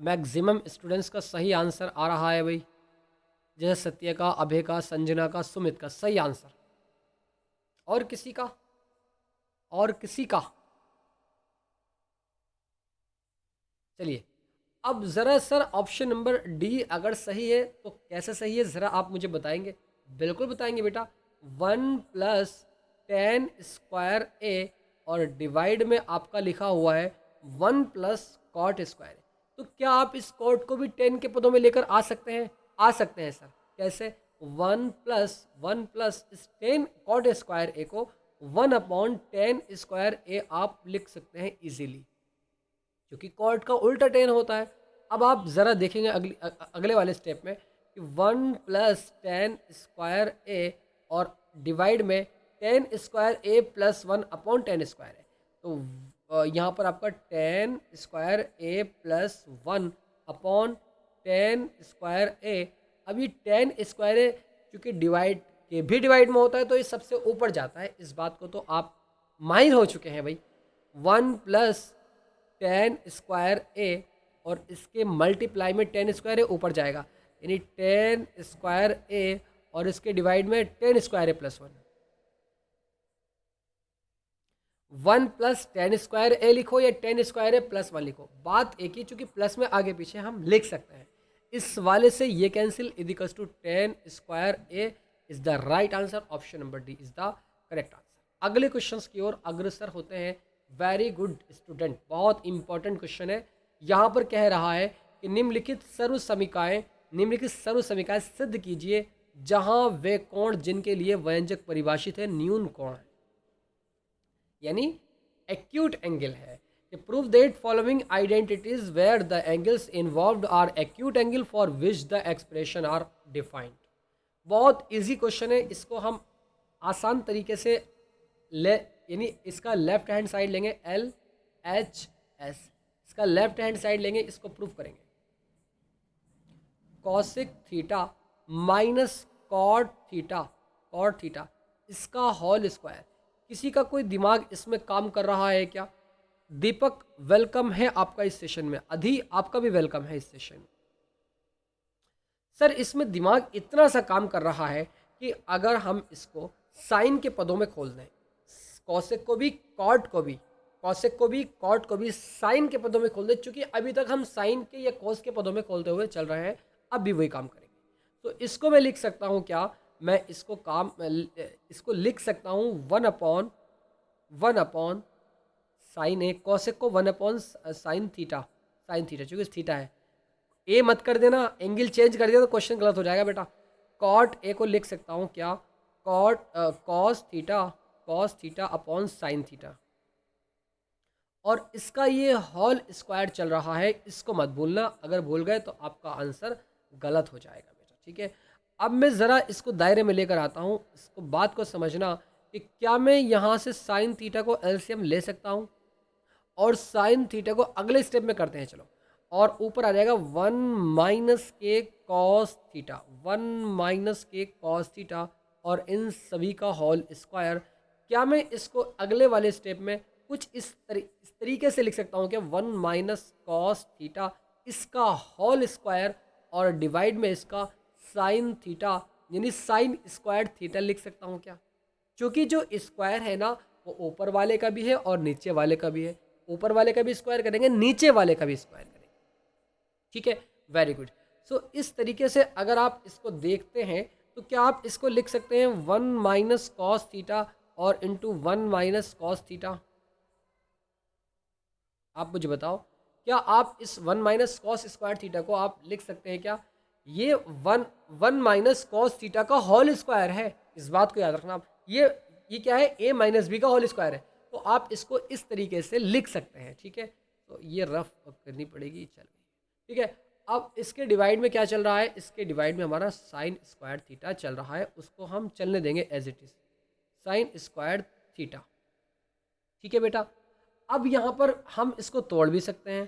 Speaker 1: मैक्सिमम स्टूडेंट्स का सही आंसर आ रहा है भाई, जैसे सत्य का, अभय का, संजना का, सुमित का सही आंसर। और किसी का, और किसी का? चलिए, अब ज़रा सर ऑप्शन नंबर डी अगर सही है तो कैसे सही है ज़रा आप मुझे बताएंगे? बिल्कुल बताएंगे बेटा। 1+tan² और डिवाइड में आपका लिखा हुआ है 1+cot²। तो क्या आप इस कॉट को भी 10 के पदों में लेकर आ सकते हैं? आ सकते हैं सर। कैसे? 1+1+ इस 10cot² को 1/10² आप लिख सकते हैं इजीली, क्योंकि कॉट का उल्टा 10 होता है। अब आप ज़रा देखेंगे अगले वाले स्टेप में कि 1+tan² और डिवाइड में 10² प्लस 1/10² है। तो यहाँ पर आपका 10² प्लस 1/10²। अभी 10² क्योंकि डिवाइड के भी डिवाइड में होता है तो ये सबसे ऊपर जाता है, इस बात को तो आप माहिर हो चुके हैं भाई। 1+tan² और इसके मल्टीप्लाई में 10² ऊपर जाएगा, यानी 10² और इसके डिवाइड में 10² प्लस 1। 1+10² लिखो या 10² प्लस 1 लिखो, बात एक ही, चूंकि प्लस में आगे पीछे हम लिख सकते हैं। इस वाले से ये cancel, equals to 10² is the right answer. Option number D is the correct answer. अगले क्वेश्चंस की ओर अग्रसर होते हैं। वेरी गुड स्टूडेंट, बहुत इंपॉर्टेंट क्वेश्चन है। यहाँ पर कह रहा है कि निम्नलिखित सर्व समीकरण सिद्ध कीजिए जहां वे कोण जिनके लिए व्यंजक परिभाषित है न्यून कोण है, यानी एक्यूट एंगल है। Prove that following identities where the angles involved are acute angle for which the expression are defined. बहुत इजी क्वेश्चन है, इसको हम आसान तरीके से ले, यानी इसका लेफ्ट हैंड साइड लेंगे LHS, इसका लेफ्ट हैंड साइड लेंगे, इसको प्रूफ करेंगे। Cosec theta minus cot theta इसका होल स्क्वायर। किसी का कोई दिमाग इसमें काम कर रहा है क्या? दीपक वेलकम है आपका इस सेशन में, अधि आपका भी वेलकम है इस सेशन में। सर इसमें दिमाग इतना सा काम कर रहा है कि अगर हम इसको साइन के पदों में खोल दें, कॉसेक को भी कॉट को भी साइन के पदों में खोल दें, चूंकि अभी तक हम साइन के या कॉस के पदों में खोलते हुए चल रहे हैं, अब भी वही काम करेंगे। तो इसको मैं लिख सकता हूँ क्या? मैं इसको लिख सकता हूँ 1/1 साइन ए, कॉसेक को 1/sin थीटा, चूंकि थीटा है। ए मत कर देना, एंगल चेंज कर दिया तो क्वेश्चन गलत हो जाएगा बेटा। कॉट ए को लिख सकता हूँ क्या? Cos theta upon sine theta, और इसका ये होल स्क्वायर चल रहा है, इसको मत भूलना, अगर भूल गए तो आपका आंसर गलत हो जाएगा बेटा, ठीक है। अब मैं ज़रा इसको दायरे में लेकर आता हूँ, इसको बात को समझना कि क्या मैं यहाँ से साइन थीटा को एलसीएम ले सकता हूँ, और साइन थीटा को अगले स्टेप में करते हैं चलो, और ऊपर आ जाएगा 1 - cos थीटा और इन सभी का होल स्क्वायर। क्या मैं इसको अगले वाले स्टेप में कुछ इस तरीके से लिख सकता हूँ कि 1 - cos थीटा इसका होल स्क्वायर और डिवाइड में इसका साइन थीटा, यानी साइन स्क्वायर थीटा लिख सकता हूँ क्या? क्योंकि जो स्क्वायर है ना वो ऊपर वाले का भी है और नीचे वाले का भी है, ऊपर वाले का भी स्क्वायर करेंगे, नीचे वाले का भी स्क्वायर करेंगे, ठीक है। Very good. सो इस तरीके से अगर आप इसको देखते हैं तो क्या आप इसको लिख सकते हैं 1 - cos थीटा और इंटू 1 - cos थीटा? आप मुझे बताओ, क्या आप इस 1 - cos स्क्वायर थीटा को आप लिख सकते हैं क्या? ये 1 - cos थीटा का होल स्क्वायर है, इस बात को याद रखना आप। ये क्या है? a - b का होल स्क्वायर है, तो आप इसको इस तरीके से लिख सकते हैं, ठीक है। तो ये रफ करनी पड़ेगी, चल ठीक है। अब इसके डिवाइड में क्या चल रहा है, इसके डिवाइड में हमारा साइन स्क्वायर थीटा चल रहा है, उसको हम चलने देंगे as it is, sine square theta. ठीक है बेटा, अब यहाँ पर हम इसको तोड़ भी सकते हैं।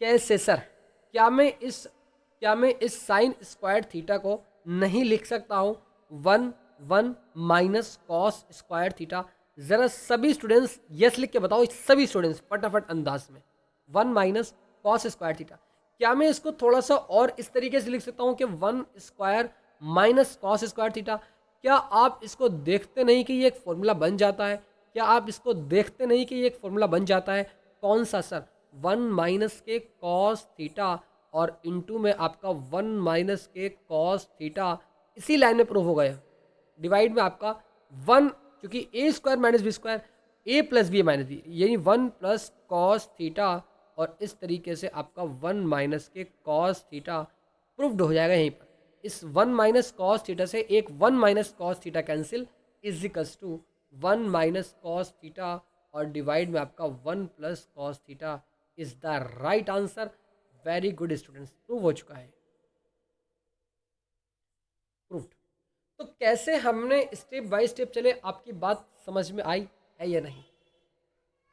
Speaker 1: कैसे सर? क्या मैं इस साइन स्क्वायर थीटा को नहीं लिख सकता हूँ 1 माइनस कॉस स्क्वायर थीटा? ज़रा सभी स्टूडेंट्स यस लिख के बताओ, सभी स्टूडेंट्स फटाफट अंदाज में। 1 माइनस कॉस स्क्वायर थीटा, क्या मैं इसको थोड़ा सा और इस तरीके से लिख सकता हूँ कि 1 square minus cos square theta? क्या आप इसको देखते नहीं कि ये एक फॉर्मूला बन जाता है? क्या आप इसको देखते नहीं कि ये एक फॉर्मूला बन जाता है? कौन सा सर? 1 माइनस के कॉस थीटा और इनटू में आपका 1 माइनस के कॉस थीटा, इसी लाइन में प्रूव हो गया। डिवाइड में आपका 1, क्योंकि ए square minus B square, A plus B minus B, यानी 1 प्लस कॉस थीटा, और इस तरीके से आपका 1 माइनस के कॉस थीटा प्रूव्ड हो जाएगा यहीं पर। इस 1 माइनस कॉस थीटा से एक 1 minus cos theta cancel, is equals to 1 minus cos theta, और डिवाइड में आपका 1 plus cos theta is the right answer. Very good students, prove हो चुका है, प्रूव्ड। तो कैसे हमने स्टेप बाय स्टेप चले, आपकी बात समझ में आई है या नहीं?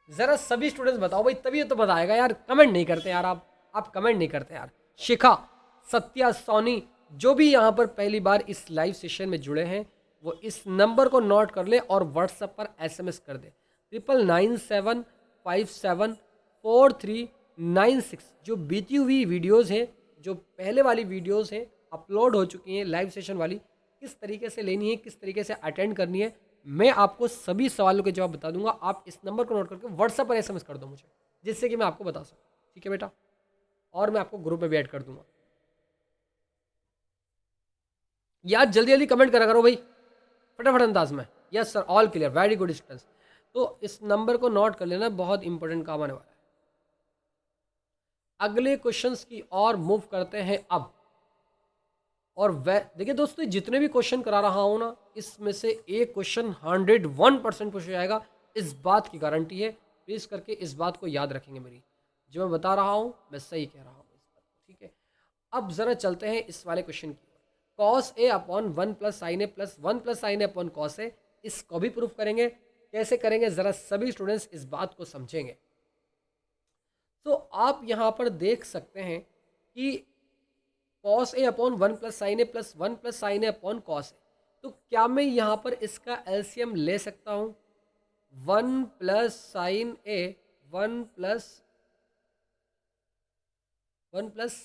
Speaker 1: जरा सभी स्टूडेंट्स बताओ भाई, तभी तो बताएगा यार। कमेंट नहीं करते यार, आप कमेंट नहीं करते यार। शिखा, सत्या, सोनी, जो भी यहाँ पर पहली बार इस लाइव सेशन में जुड़े हैं, वो इस नंबर को नोट कर ले और व्हाट्सएप पर SMS कर दे 9997574396। जो बीती हुई वीडियोस हैं, जो पहले वाली वीडियोस हैं, अपलोड हो चुकी हैं लाइव सेशन वाली, किस तरीके से लेनी है, किस तरीके से अटेंड करनी है, मैं आपको सभी सवालों के जवाब बता दूंगा। आप इस नंबर को नोट करके व्हाट्सएप पर SMS कर दो मुझे, जिससे कि मैं आपको बता सकूँ। ठीक है बेटा, और मैं आपको ग्रुप में भी ऐड कर दूंगा। यार जल्दी जल्दी कमेंट करा करो भाई, फटाफट अंदाज में। Yes sir, all clear, very good students. तो इस नंबर को नोट कर लेना, बहुत इंपॉर्टेंट काम आने वाला है। अगले क्वेश्चंस की और मूव करते हैं अब। और देखिए दोस्तों, जितने भी क्वेश्चन करा रहा हूँ ना, इसमें से एक क्वेश्चन 101% पूछा जाएगा, इस बात की गारंटी है। प्लीज़ करके इस बात को याद रखेंगे, मेरी जो मैं बता रहा हूँ मैं सही कह रहा हूँ इस बात को। ठीक है, अब ज़रा चलते हैं इस वाले क्वेश्चन की। Cos A upon 1 plus sign A plus 1 plus sign A upon cos ए, इसको भी प्रूफ करेंगे। कैसे करेंगे, ज़रा सभी स्टूडेंट्स इस बात को समझेंगे। तो आप यहाँ पर देख सकते हैं कि cos A upon 1 plus sign A plus 1 plus sign A upon cos ए, तो क्या मैं यहाँ पर इसका एलसीएम ले सकता हूँ? 1 प्लस साइन ए, 1 प्लस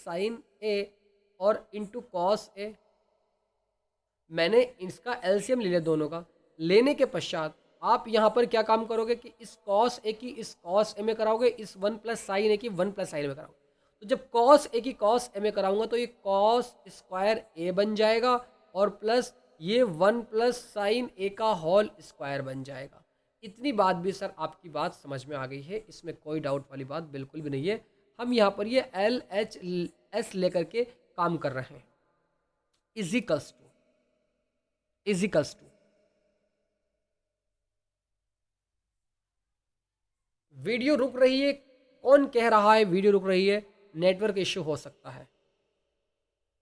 Speaker 1: साइन ए और इंटू कॉस ए। मैंने इसका एलसीएम ले लिया दोनों का। लेने के पश्चात आप यहाँ पर क्या काम करोगे कि इस कॉस ए की इस कॉस ए में कराओगे, इस 1 प्लस साइन ए की 1 प्लस साइन ए में कराओगे। तो जब कॉस ए की कॉस ए में कराऊंगा तो ये कॉस स्क्वायर ए बन जाएगा, और प्लस ये 1 प्लस साइन ए का होल स्क्वायर बन जाएगा। इतनी बात भी सर आपकी बात समझ में आ गई है, इसमें कोई डाउट वाली बात बिल्कुल भी नहीं है। हम यहाँ पर ये LHS लेकर के काम कर रहे हैं। इजिकल्स टू वीडियो रुक रही है, कौन कह रहा है वीडियो रुक रही है? नेटवर्क इश्यू हो सकता है।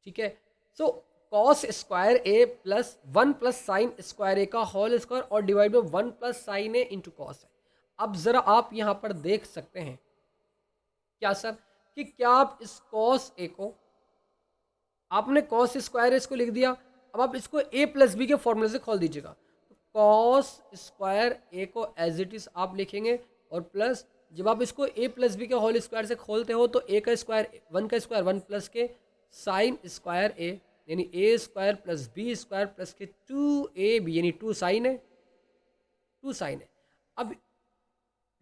Speaker 1: ठीक है, so cos square A plus 1 plus sine square ए का होल स्क्वायर और डिवाइड में 1 प्लस साइन ए इंटू कॉस है। अब जरा आप यहां पर देख सकते हैं क्या सर, कि क्या आप इस कॉस ए को, आपने कॉस स्क्वायर इसको लिख दिया, अब आप इसको ए प्लस बी के फॉर्मूले से खोल दीजिएगा। तो कॉस स्क्वायर ए को एज इट इज आप लिखेंगे, और प्लस जब आप इसको ए प्लस बी के होल स्क्वायर से खोलते हो तो ए का स्क्वायर 1 का स्क्वायर 1 प्लस के साइन स्क्वायर ए, यानी A square plus B square plus के 2ab, यानी 2 साइन है। अब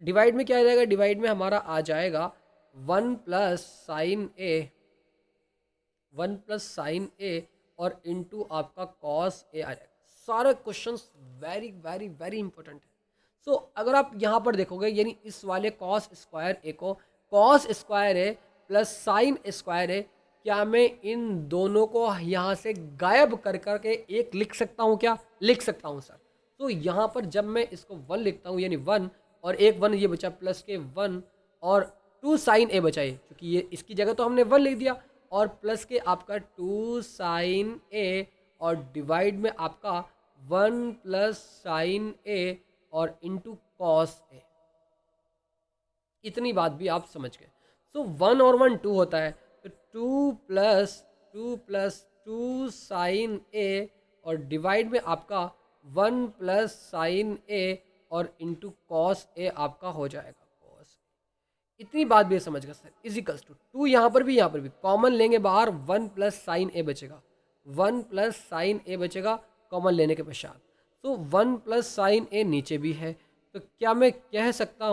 Speaker 1: डिवाइड में क्या आ जाएगा? डिवाइड में हमारा आ जाएगा 1 प्लस साइन ए और इनटू आपका कॉस ए आ जाएगा। सारे questions very very very important है। सो अगर आप यहाँ पर देखोगे, यानी इस वाले कॉस स्क्वायर ए को cos square A plus sine square ए, क्या मैं इन दोनों को यहाँ से गायब कर करके एक लिख सकता हूँ? क्या लिख सकता हूँ सर? तो यहाँ पर जब मैं इसको 1 लिखता हूँ, यानी 1 और एक 1 ये बचा प्लस के 1 और 2 साइन ए बचा, क्योंकि ये इसकी जगह तो हमने 1 लिख दिया, और प्लस के आपका 2 साइन ए और डिवाइड में आपका 1 प्लस साइन ए और इंटू कॉस ए। इतनी बात भी आप समझ गए। सो 1 और 1 2 होता है, तो 2 प्लस 2 साइन ए और डिवाइड में आपका 1 प्लस साइन ए और इंटू कॉस ए आपका हो जाएगा कॉस। इतनी बात भी समझ गए सर। इजिकल्स टू 2 यहाँ पर भी कॉमन लेंगे बाहर, 1 प्लस साइन ए बचेगा, 1 प्लस साइन ए बचेगा कॉमन लेने के पश्चात। तो 1 प्लस साइन ए नीचे भी है, तो क्या मैं कह सकता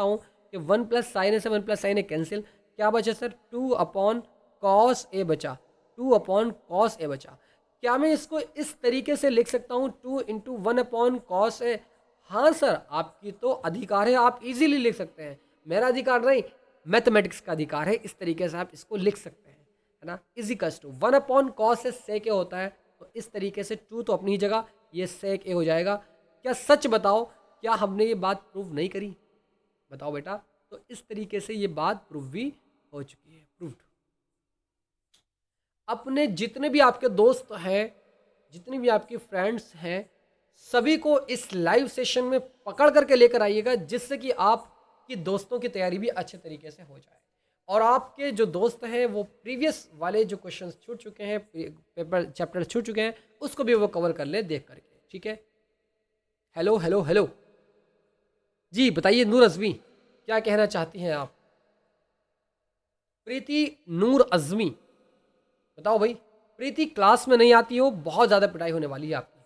Speaker 1: हूँ कि 1 प्लस साइन ए से 1 प्लस साइन ए कैंसिल, क्या बचा सर 2 अपॉन कॉस ए बचा, 2 अपॉन कॉस ए बचा। क्या मैं इसको इस तरीके से लिख सकता हूँ 2 इंटू 1 अपॉन कॉस ए? हाँ सर, आपकी तो अधिकार है, आप इजीली लिख सकते हैं। मेरा अधिकार नहीं, मैथमेटिक्स का अधिकार है, इस तरीके से आप इसको लिख सकते हैं, है ना। इजिकल्स to 1 upon cos A sec ए होता है, तो इस तरीके से 2 तो अपनी जगह, ये सेक ए हो जाएगा। क्या सच बताओ, क्या हमने ये बात प्रूव नहीं करी? बताओ बेटा। तो इस तरीके से ये बात प्रूव भी हो चुकी है, प्रूव्ड। अपने जितने भी आपके दोस्त हैं, जितने भी आपके फ्रेंड्स हैं, सभी को इस लाइव सेशन में पकड़ करके लेकर आइएगा, जिससे कि आपकी दोस्तों की तैयारी भी अच्छे तरीके से हो जाए, और आपके जो दोस्त हैं वो प्रीवियस वाले जो क्वेश्चंस छूट चुके हैं, पेपर चैप्टर छूट चुके हैं, उसको भी वो कवर कर ले देख करके। ठीक है, हेलो हेलो हेलो जी, बताइए नूर अज़मी, क्या कहना चाहती हैं आप? प्रीति नूर अज़मी, बताओ भाई। प्रीति क्लास में नहीं आती हो, बहुत ज़्यादा पिटाई होने वाली है आपकी।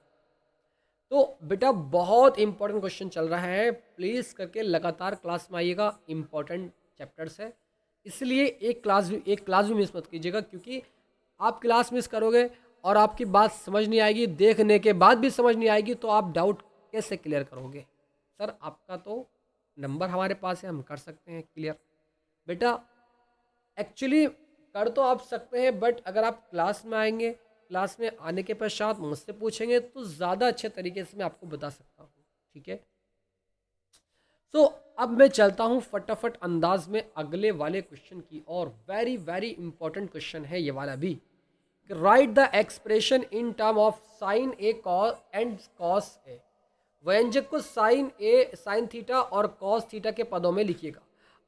Speaker 1: तो बेटा बहुत इंपॉर्टेंट क्वेश्चन चल रहा है, प्लीज़ करके लगातार क्लास में आइएगा, इंपॉर्टेंट चैप्टर्स है, इसलिए एक क्लास भी मिस मत कीजिएगा, क्योंकि आप क्लास मिस करोगे और आपकी बात समझ नहीं आएगी, देखने के बाद भी समझ नहीं आएगी, तो आप डाउट कैसे क्लियर करोगे? सर आपका तो नंबर हमारे पास है, हम कर सकते हैं क्लियर। बेटा एक्चुअली कर तो आप सकते हैं, बट अगर आप क्लास में आएंगे, क्लास में आने के पश्चात मुझसे पूछेंगे, तो ज़्यादा अच्छे तरीके से मैं आपको बता सकता हूँ। ठीक है, सो अब मैं चलता हूँ फटाफट अंदाज में अगले वाले क्वेश्चन की और। वेरी वेरी इंपॉर्टेंट क्वेश्चन है ये वाला भी। Right the expression in term of sine A cos and cos A. व्यंजक को साइन थीटा और कॉस थीटा के पदों में लिखिएगा।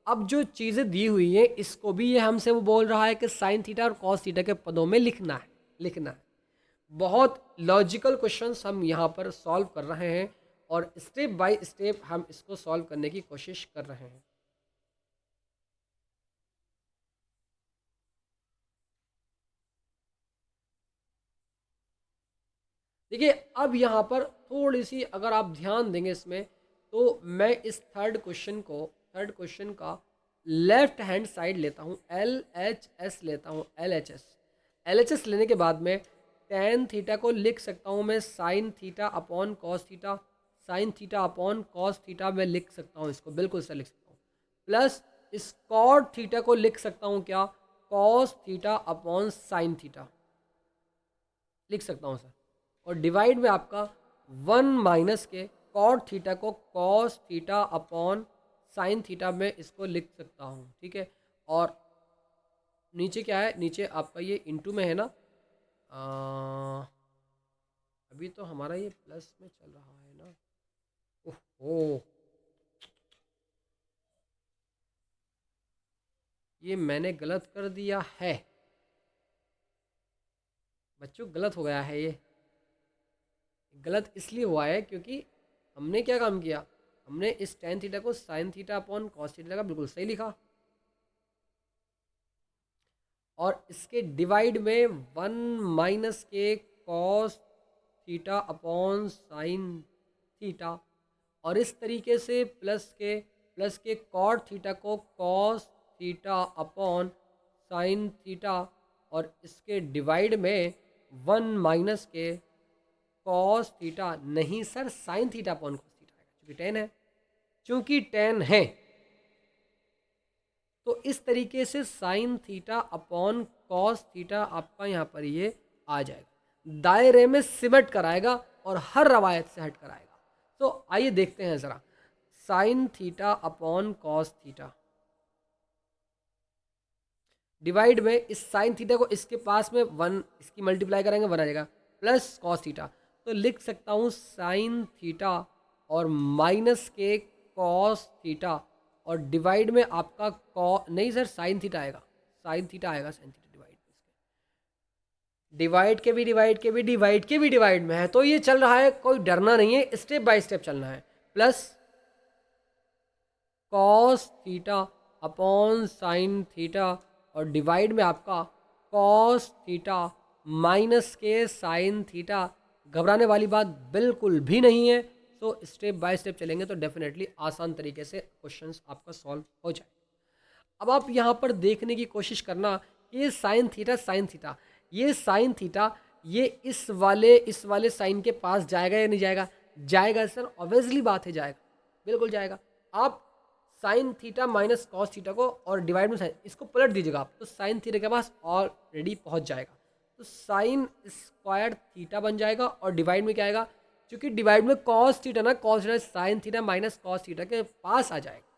Speaker 1: अब जो चीज़ें दी हुई हैं, इसको भी ये हमसे वो बोल रहा है कि साइन थीटा और कॉस थीटा के पदों में लिखना है। बहुत लॉजिकल क्वेश्चंस हम यहाँ पर सॉल्व कर रहे हैं, और स्टेप बाय स्टेप हम इसको सॉल्व करने की कोशिश कर रहे हैं। देखिए, अब यहाँ पर थोड़ी सी अगर आप ध्यान देंगे इसमें, तो मैं इस थर्ड क्वेश्चन का लेफ्ट हैंड साइड लेता हूँ, LHS लेता हूँ, LHS लेने के बाद में टेन थीटा को लिख सकता हूँ मैं sign theta upon cos theta, sine theta upon cos theta मैं लिख सकता हूँ, इसको बिल्कुल से लिख सकता हूँ। प्लस इस कॉट थीटा को लिख सकता हूँ क्या, cos theta upon sine theta लिख सकता हूँ सर। और डिवाइड में आपका 1 माइनस के कॉट थीटा को cos theta upon sine theta में इसको लिख सकता हूँ। ठीक है, और नीचे क्या है, नीचे आपका ये इंटू में है ना, अभी तो हमारा ये प्लस में चल रहा है ना। ओह, ये मैंने गलत कर दिया है बच्चों, गलत हो गया है ये। गलत इसलिए हुआ है क्योंकि हमने क्या काम किया, हमने इस टेन थीटा को sine theta upon cos theta का बिल्कुल सही लिखा, और इसके डिवाइड में 1 माइनस के cos theta upon sine theta, और इस तरीके से प्लस के कॉट थीटा को cos theta upon sine theta, और इसके डिवाइड में 1 माइनस के कॉस थीटा, नहीं sir sign theta upon cos theta आएगा, चूंकि टेन है, तो इस तरीके से sign theta upon cos theta आपका यहाँ पर ये आ जाएगा, दायरे में सिमट कराएगा और हर रवायत से हट कराएगा। तो आइए देखते हैं ज़रा, sign theta upon cos theta, divide में इस साइन थीटा को इसके पास में 1 इसकी मल्टीप्लाई करेंगे 1 आ जाएगा प्लस कॉस थीटा। तो लिख सकता हूँ साइन थीटा और माइनस के कॉस थीटा और डिवाइड में आपका नहीं सर साइन थीटा आएगा, साइन थीटा आएगा, साइन थीटा डिवाइड के भी डिवाइड के भी डिवाइड के भी डिवाइड में है। तो ये चल रहा है, कोई डरना नहीं है, स्टेप बाय स्टेप चलना है। Plus cos theta upon sine theta और डिवाइड में आपका कॉस थीटा माइनस के साइन थीटा। घबराने वाली बात बिल्कुल भी नहीं है। तो स्टेप बाय स्टेप चलेंगे तो डेफिनेटली आसान तरीके से क्वेश्चंस आपका सॉल्व हो जाए। अब आप यहाँ पर देखने की कोशिश करना कि ये साइन थीटा ये साइन थीटा ये इस वाले साइन के पास जाएगा या नहीं जाएगा? जाएगा सर, ऑब्वियसली बात है जाएगा, बिल्कुल जाएगा। आप sign theta minus cos theta को और डिवाइड में साइन इसको पलट दीजिएगा आप, तो साइन थीटा के पास ऑलरेडी पहुंच जाएगा। तो साइन स्क्वायर थीटा बन जाएगा और डिवाइड में क्या आएगा? क्योंकि डिवाइड में कॉस थीटा ना, cos theta sine theta minus cos theta के पास आ जाएगा।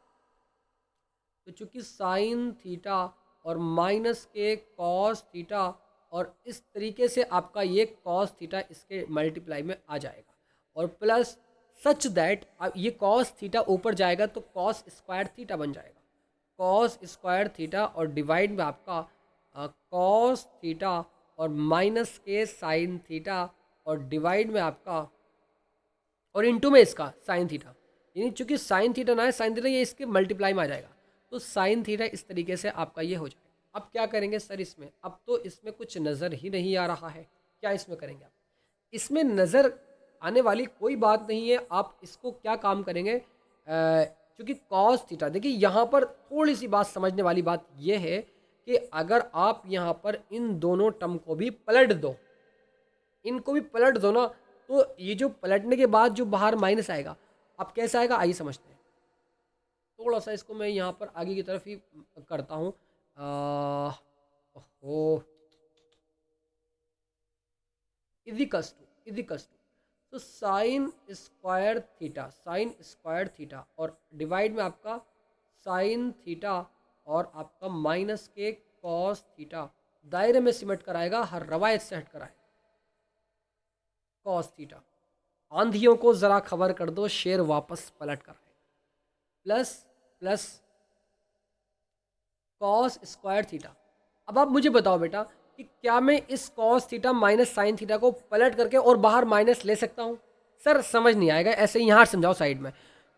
Speaker 1: तो चूंकि साइन थीटा और माइनस के कॉस थीटा और इस तरीके से आपका ये कॉस थीटा इसके मल्टीप्लाई में आ जाएगा और प्लस सच दैट अब ये कॉस थीटा ऊपर जाएगा तो कॉस स्क्वायर थीटा बन जाएगा, कॉस स्क्वायर थीटा और डिवाइड में आपका कॉस थीटा और माइनस के साइन थीटा और डिवाइड में आपका और इनटू में इसका साइन थीटा, यानी चूंकि साइन थीटा ना है, साइन थीटा ये इसके मल्टीप्लाई में आ जाएगा। तो साइन थीटा इस तरीके से आपका ये हो जाएगा। अब क्या करेंगे सर इसमें? अब तो इसमें कुछ नज़र ही नहीं आ रहा है, क्या इसमें करेंगे आप? इसमें नज़र आने वाली कोई बात नहीं है। आप इसको क्या काम करेंगे, क्योंकि कॉस थीटा, देखिए यहाँ पर थोड़ी सी बात समझने वाली बात यह है कि अगर आप यहाँ पर इन दोनों टर्म को भी पलट दो, इनको भी पलट दो ना, तो ये जो पलटने के बाद जो बाहर माइनस आएगा, अब कैसा आएगा आइए समझते हैं। थोड़ा सा इसको मैं यहाँ पर आगे की तरफ ही करता हूँ। इजिकस टू तो साइन स्क्वायर थीटा और डिवाइड में आपका साइन थीटा और आपका माइनस के कॉस थीटा, दायरे में सिमट कर आएगा, हर रवायत से हट कर आएगा कॉस थीटा। आंधियों को जरा खबर कर दो, शेर वापस पलट कर आएगा। Plus cos square theta. अब आप मुझे बताओ बेटा कि क्या मैं इस cos theta minus sine theta को पलट करके और बाहर माइनस ले सकता हूँ? सर समझ नहीं आएगा, ऐसे ही यहाँ समझाओ साइड में।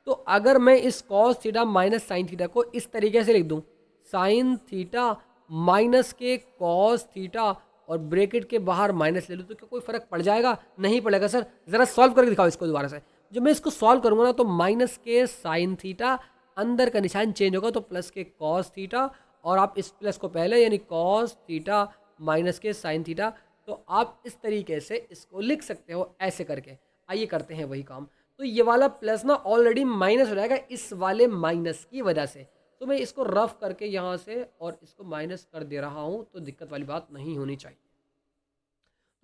Speaker 1: तो अगर मैं इस cos theta minus sine theta को इस तरीके से लिख दूँ, साइन थीटा माइनस के कॉस थीटा और ब्रैकेट के बाहर माइनस ले लूँ, तो क्या कोई फर्क पड़ जाएगा? नहीं पड़ेगा सर। ज़रा सॉल्व करके दिखाओ इसको दोबारा से। जब मैं इसको सॉल्व करूँगा ना, तो माइनस के साइन थीटा, अंदर का निशान चेंज होगा तो प्लस के कॉस थीटा, और आप इस प्लस को पहले यानी कॉस थीटा माइनस के साइन थीटा। तो आप इस तरीके से इसको लिख सकते हो ऐसे करके। आइए करते हैं वही काम। तो ये वाला प्लस ना ऑलरेडी माइनस हो जाएगा इस वाले माइनस की वजह से। तो मैं इसको रफ करके यहाँ से और इसको माइनस कर दे रहा हूँ, तो दिक्कत वाली बात नहीं होनी चाहिए।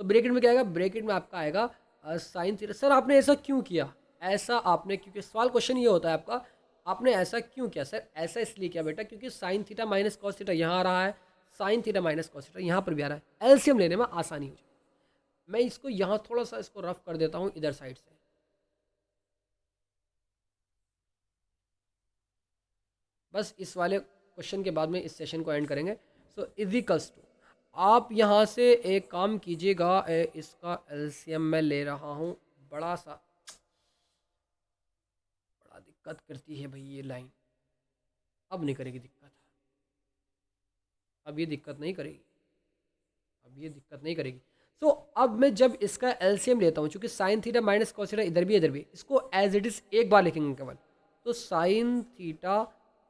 Speaker 1: तो ब्रैकेट में क्या आएगा? ब्रैकेट में आपका आएगा साइन थीटा। सर आपने ऐसा क्यों किया? ऐसा आपने, क्योंकि सवाल क्वेश्चन ये होता है आपका, आपने ऐसा क्यों किया? सर ऐसा इसलिए किया बेटा क्योंकि sign theta minus cos theta यहाँ आ रहा है, sign theta minus cos theta यहाँ पर भी आ रहा है, एलसीएम लेने में आसानी हो जाए। मैं इसको यहाँ थोड़ा सा इसको रफ कर देता हूँ इधर साइड से। बस इस वाले क्वेश्चन के बाद में इस सेशन को एंड करेंगे। सो इजिकल्स टू, आप यहाँ से एक काम कीजिएगा, इसका एलसीएम मैं ले रहा हूँ। बड़ा दिक्कत करती है भाई ये लाइन। अब नहीं करेगी दिक्कत, अब ये दिक्कत नहीं करेगी। सो अब मैं जब इसका एलसीएम लेता हूँ, चूंकि sign theta minus cos theta इधर भी, इसको एज इट इज एक बार लिखेंगे केवल। तो साइन थीटा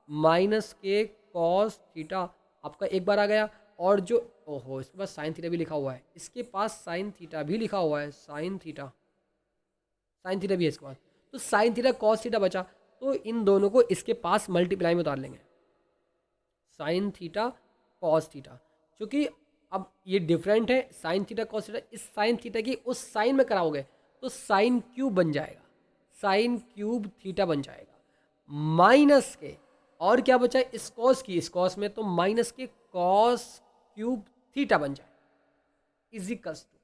Speaker 1: माइनस के कॉस थीटा आपका एक बार आ गया, और जो इसके पास साइन थीटा भी लिखा हुआ है, इसके पास साइन थीटा भी लिखा हुआ है, साइन थीटा भी है इसके पास। तो साइन थीटा कॉस थीटा बचा, तो इन दोनों को इसके पास मल्टीप्लाई में उतार लेंगे, साइन थीटा कॉस थीटा। क्योंकि अब ये डिफरेंट है, साइन थीटा कॉस थीटा, इस साइन थीटा की उस साइन में कराओगे तो साइन क्यूब बन जाएगा, साइन क्यूब थीटा बन जाएगा, माइनस के, और क्या बचा इस कॉस की, इस कॉस में तो माइनस के कॉस क्यूब थीटा बन जाए इजिकल्स टू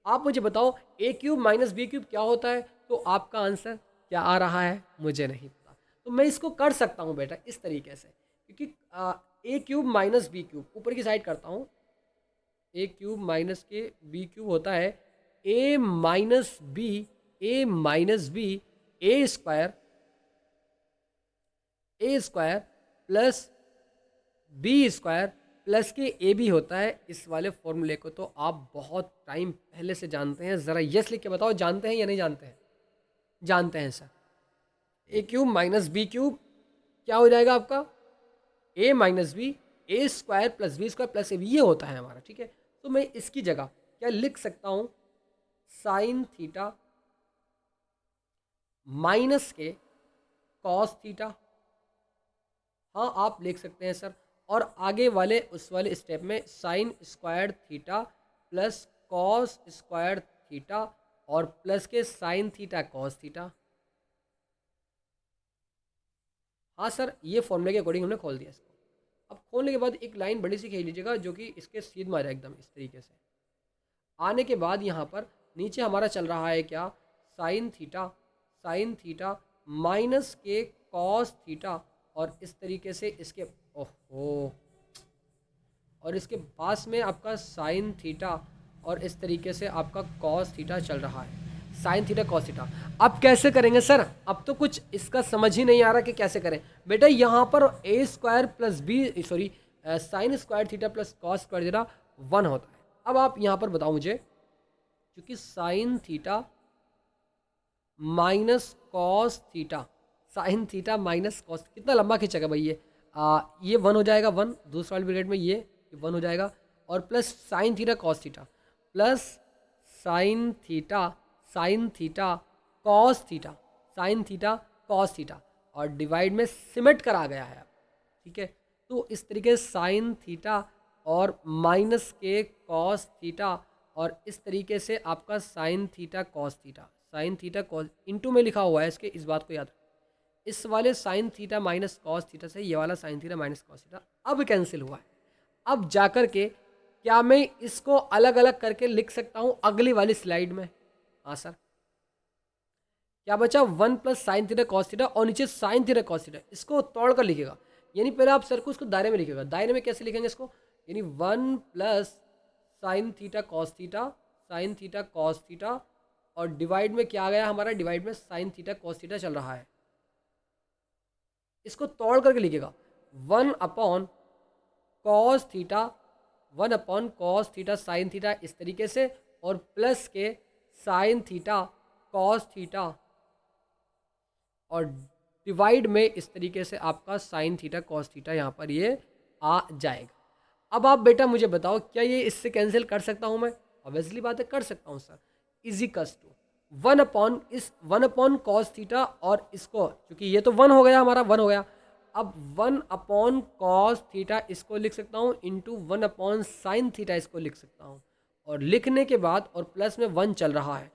Speaker 1: आप मुझे बताओ ए क्यूब माइनस बी क्यूब क्या होता है, तो आपका आंसर क्या आ रहा है मुझे नहीं पता। तो मैं इसको कर सकता हूँ बेटा इस तरीके से, क्योंकि A cube minus B cube ऊपर की साइड करता हूँ, ए क्यूब माइनस के बी क्यूब होता है A minus B A square plus B square plus के ए बी होता है। इस वाले फॉर्मूले को तो आप बहुत टाइम पहले से जानते हैं, ज़रा यस लिख के बताओ जानते हैं या नहीं जानते हैं। जानते हैं sir. A cube minus B cube क्या हो जाएगा आपका, A minus B A square plus B square plus A B, ये होता है हमारा, ठीक है। तो मैं इसकी जगह क्या लिख सकता हूँ, साइन थीटा माइनस के कॉस थीटा। हाँ आप लिख सकते हैं सर। और आगे वाले उस वाले स्टेप में sign square theta plus cos square theta और प्लस के साइन थीटा कॉस थीटा। हाँ सर, ये फॉर्मूले के अकॉर्डिंग हमने खोल दिया इसको। अब खोलने के बाद एक लाइन बड़ी सी खींच लीजिएगा जो कि इसके सीध में आ जाए एकदम इस तरीके से। आने के बाद यहाँ पर नीचे हमारा चल रहा है क्या, साइन थीटा माइनस के कॉस थीटा और इस तरीके से इसके ओहो, और इसके पास में आपका साइन थीटा और इस तरीके से आपका कॉस थीटा चल रहा है, साइन थीटा कॉस थीटा। अब कैसे करेंगे सर, अब तो कुछ इसका समझ ही नहीं आ रहा कि कैसे करें। बेटा यहाँ पर A square plus B sorry sine square theta plus cos square theta 1 होता है। अब आप यहाँ पर बताओ मुझे, क्योंकि sign theta minus cos theta, sine theta minus cos, कितना लंबा खींचेगा भाई ये 1 हो जाएगा, 1 दूसरा वाले ब्रैकेट में ये 1 हो जाएगा और plus sine theta cos theta plus sine theta cos theta और डिवाइड में सिमेट करा गया है, ठीक है। तो इस तरीके से साइन थीटा और माइनस के कॉस थीटा और इस तरीके से आपका साइन थीटा कॉस इंटू में लिखा हुआ है इसके, इस बात को याद रखें। इस वाले sign theta minus cos theta से ये वाला sign theta minus cos theta अब कैंसिल हुआ है। अब जाकर के क्या मैं इसको अलग अलग करके लिख सकता हूं अगली वाली स्लाइड में? हाँ सर। क्या बचा, 1 plus sine theta cos theta और नीचे साइन थीटा कॉस थीटा, इसको तोड़ कर लिखेगा। यानी पहले आप सर को उसको दायरे में लिखेगा। दायरे में कैसे लिखेंगे इसको, यानी 1 plus sine theta cos theta और डिवाइड में क्या आ गया हमारा, डिवाइड में साइन थीटा कॉस थीटा चल रहा है। इसको तोड़ करके लिखेगा 1 upon cos theta sine theta इस तरीके से और प्लस के साइन थीटा कॉस थीटा और डिवाइड में इस तरीके से आपका साइन थीटा कॉस थीटा यहाँ पर ये आ जाएगा। अब आप बेटा मुझे बताओ क्या ये इससे कैंसिल कर सकता हूँ मैं? ऑब्वियसली बात है कर सकता हूँ sir. Equals to 1 upon cos theta और इसको, क्योंकि ये तो 1 हो गया हमारा, 1 हो गया। अब 1 अपॉन कॉस थीटा इसको लिख सकता हूँ इंटू 1 अपॉन साइन थीटा इसको लिख सकता हूँ और लिखने के बाद और प्लस में 1 चल रहा है।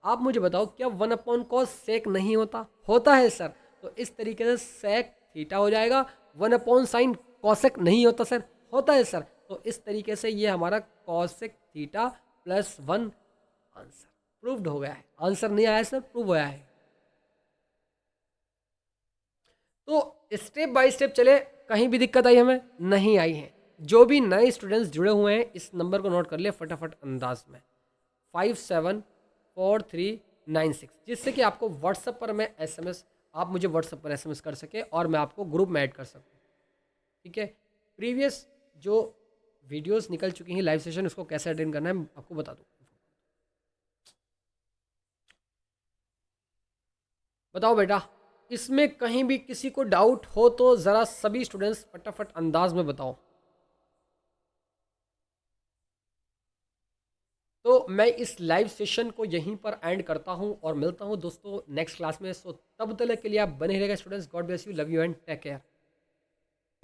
Speaker 1: आप मुझे बताओ क्या 1 अपॉन कॉस सेक नहीं होता? होता है सर। तो इस तरीके से सेक थीटा हो जाएगा। 1 अपॉन साइन कॉसेक नहीं होता सर? होता है सर। तो इस तरीके से ये हमारा cosec theta plus 1 answer proved हो गया है। आंसर नहीं आया सर, प्रूव हुआ है। तो स्टेप बाय स्टेप चले, कहीं भी दिक्कत आई हमें? नहीं आई है। जो भी नए स्टूडेंट्स जुड़े हुए हैं इस नंबर को नोट कर ले फटाफट अंदाज में 574396, जिससे कि आपको व्हाट्सएप पर मैं SMS, आप मुझे व्हाट्सएप पर SMS कर सके और मैं आपको ग्रुप में ऐड कर सकूँ, ठीक है। प्रीवियस जो वीडियोस निकल चुकी हैं लाइव सेशन, उसको कैसे अटेंड करना है आपको बता दूँ। बताओ बेटा, इसमें कहीं भी किसी को डाउट हो तो ज़रा सभी स्टूडेंट्स फटाफट अंदाज में बताओ। तो मैं इस लाइव सेशन को यहीं पर एंड करता हूं और मिलता हूं दोस्तों नेक्स्ट क्लास में। सो तब तक के लिए आप बने रहेगा students. God bless you, love you and take care.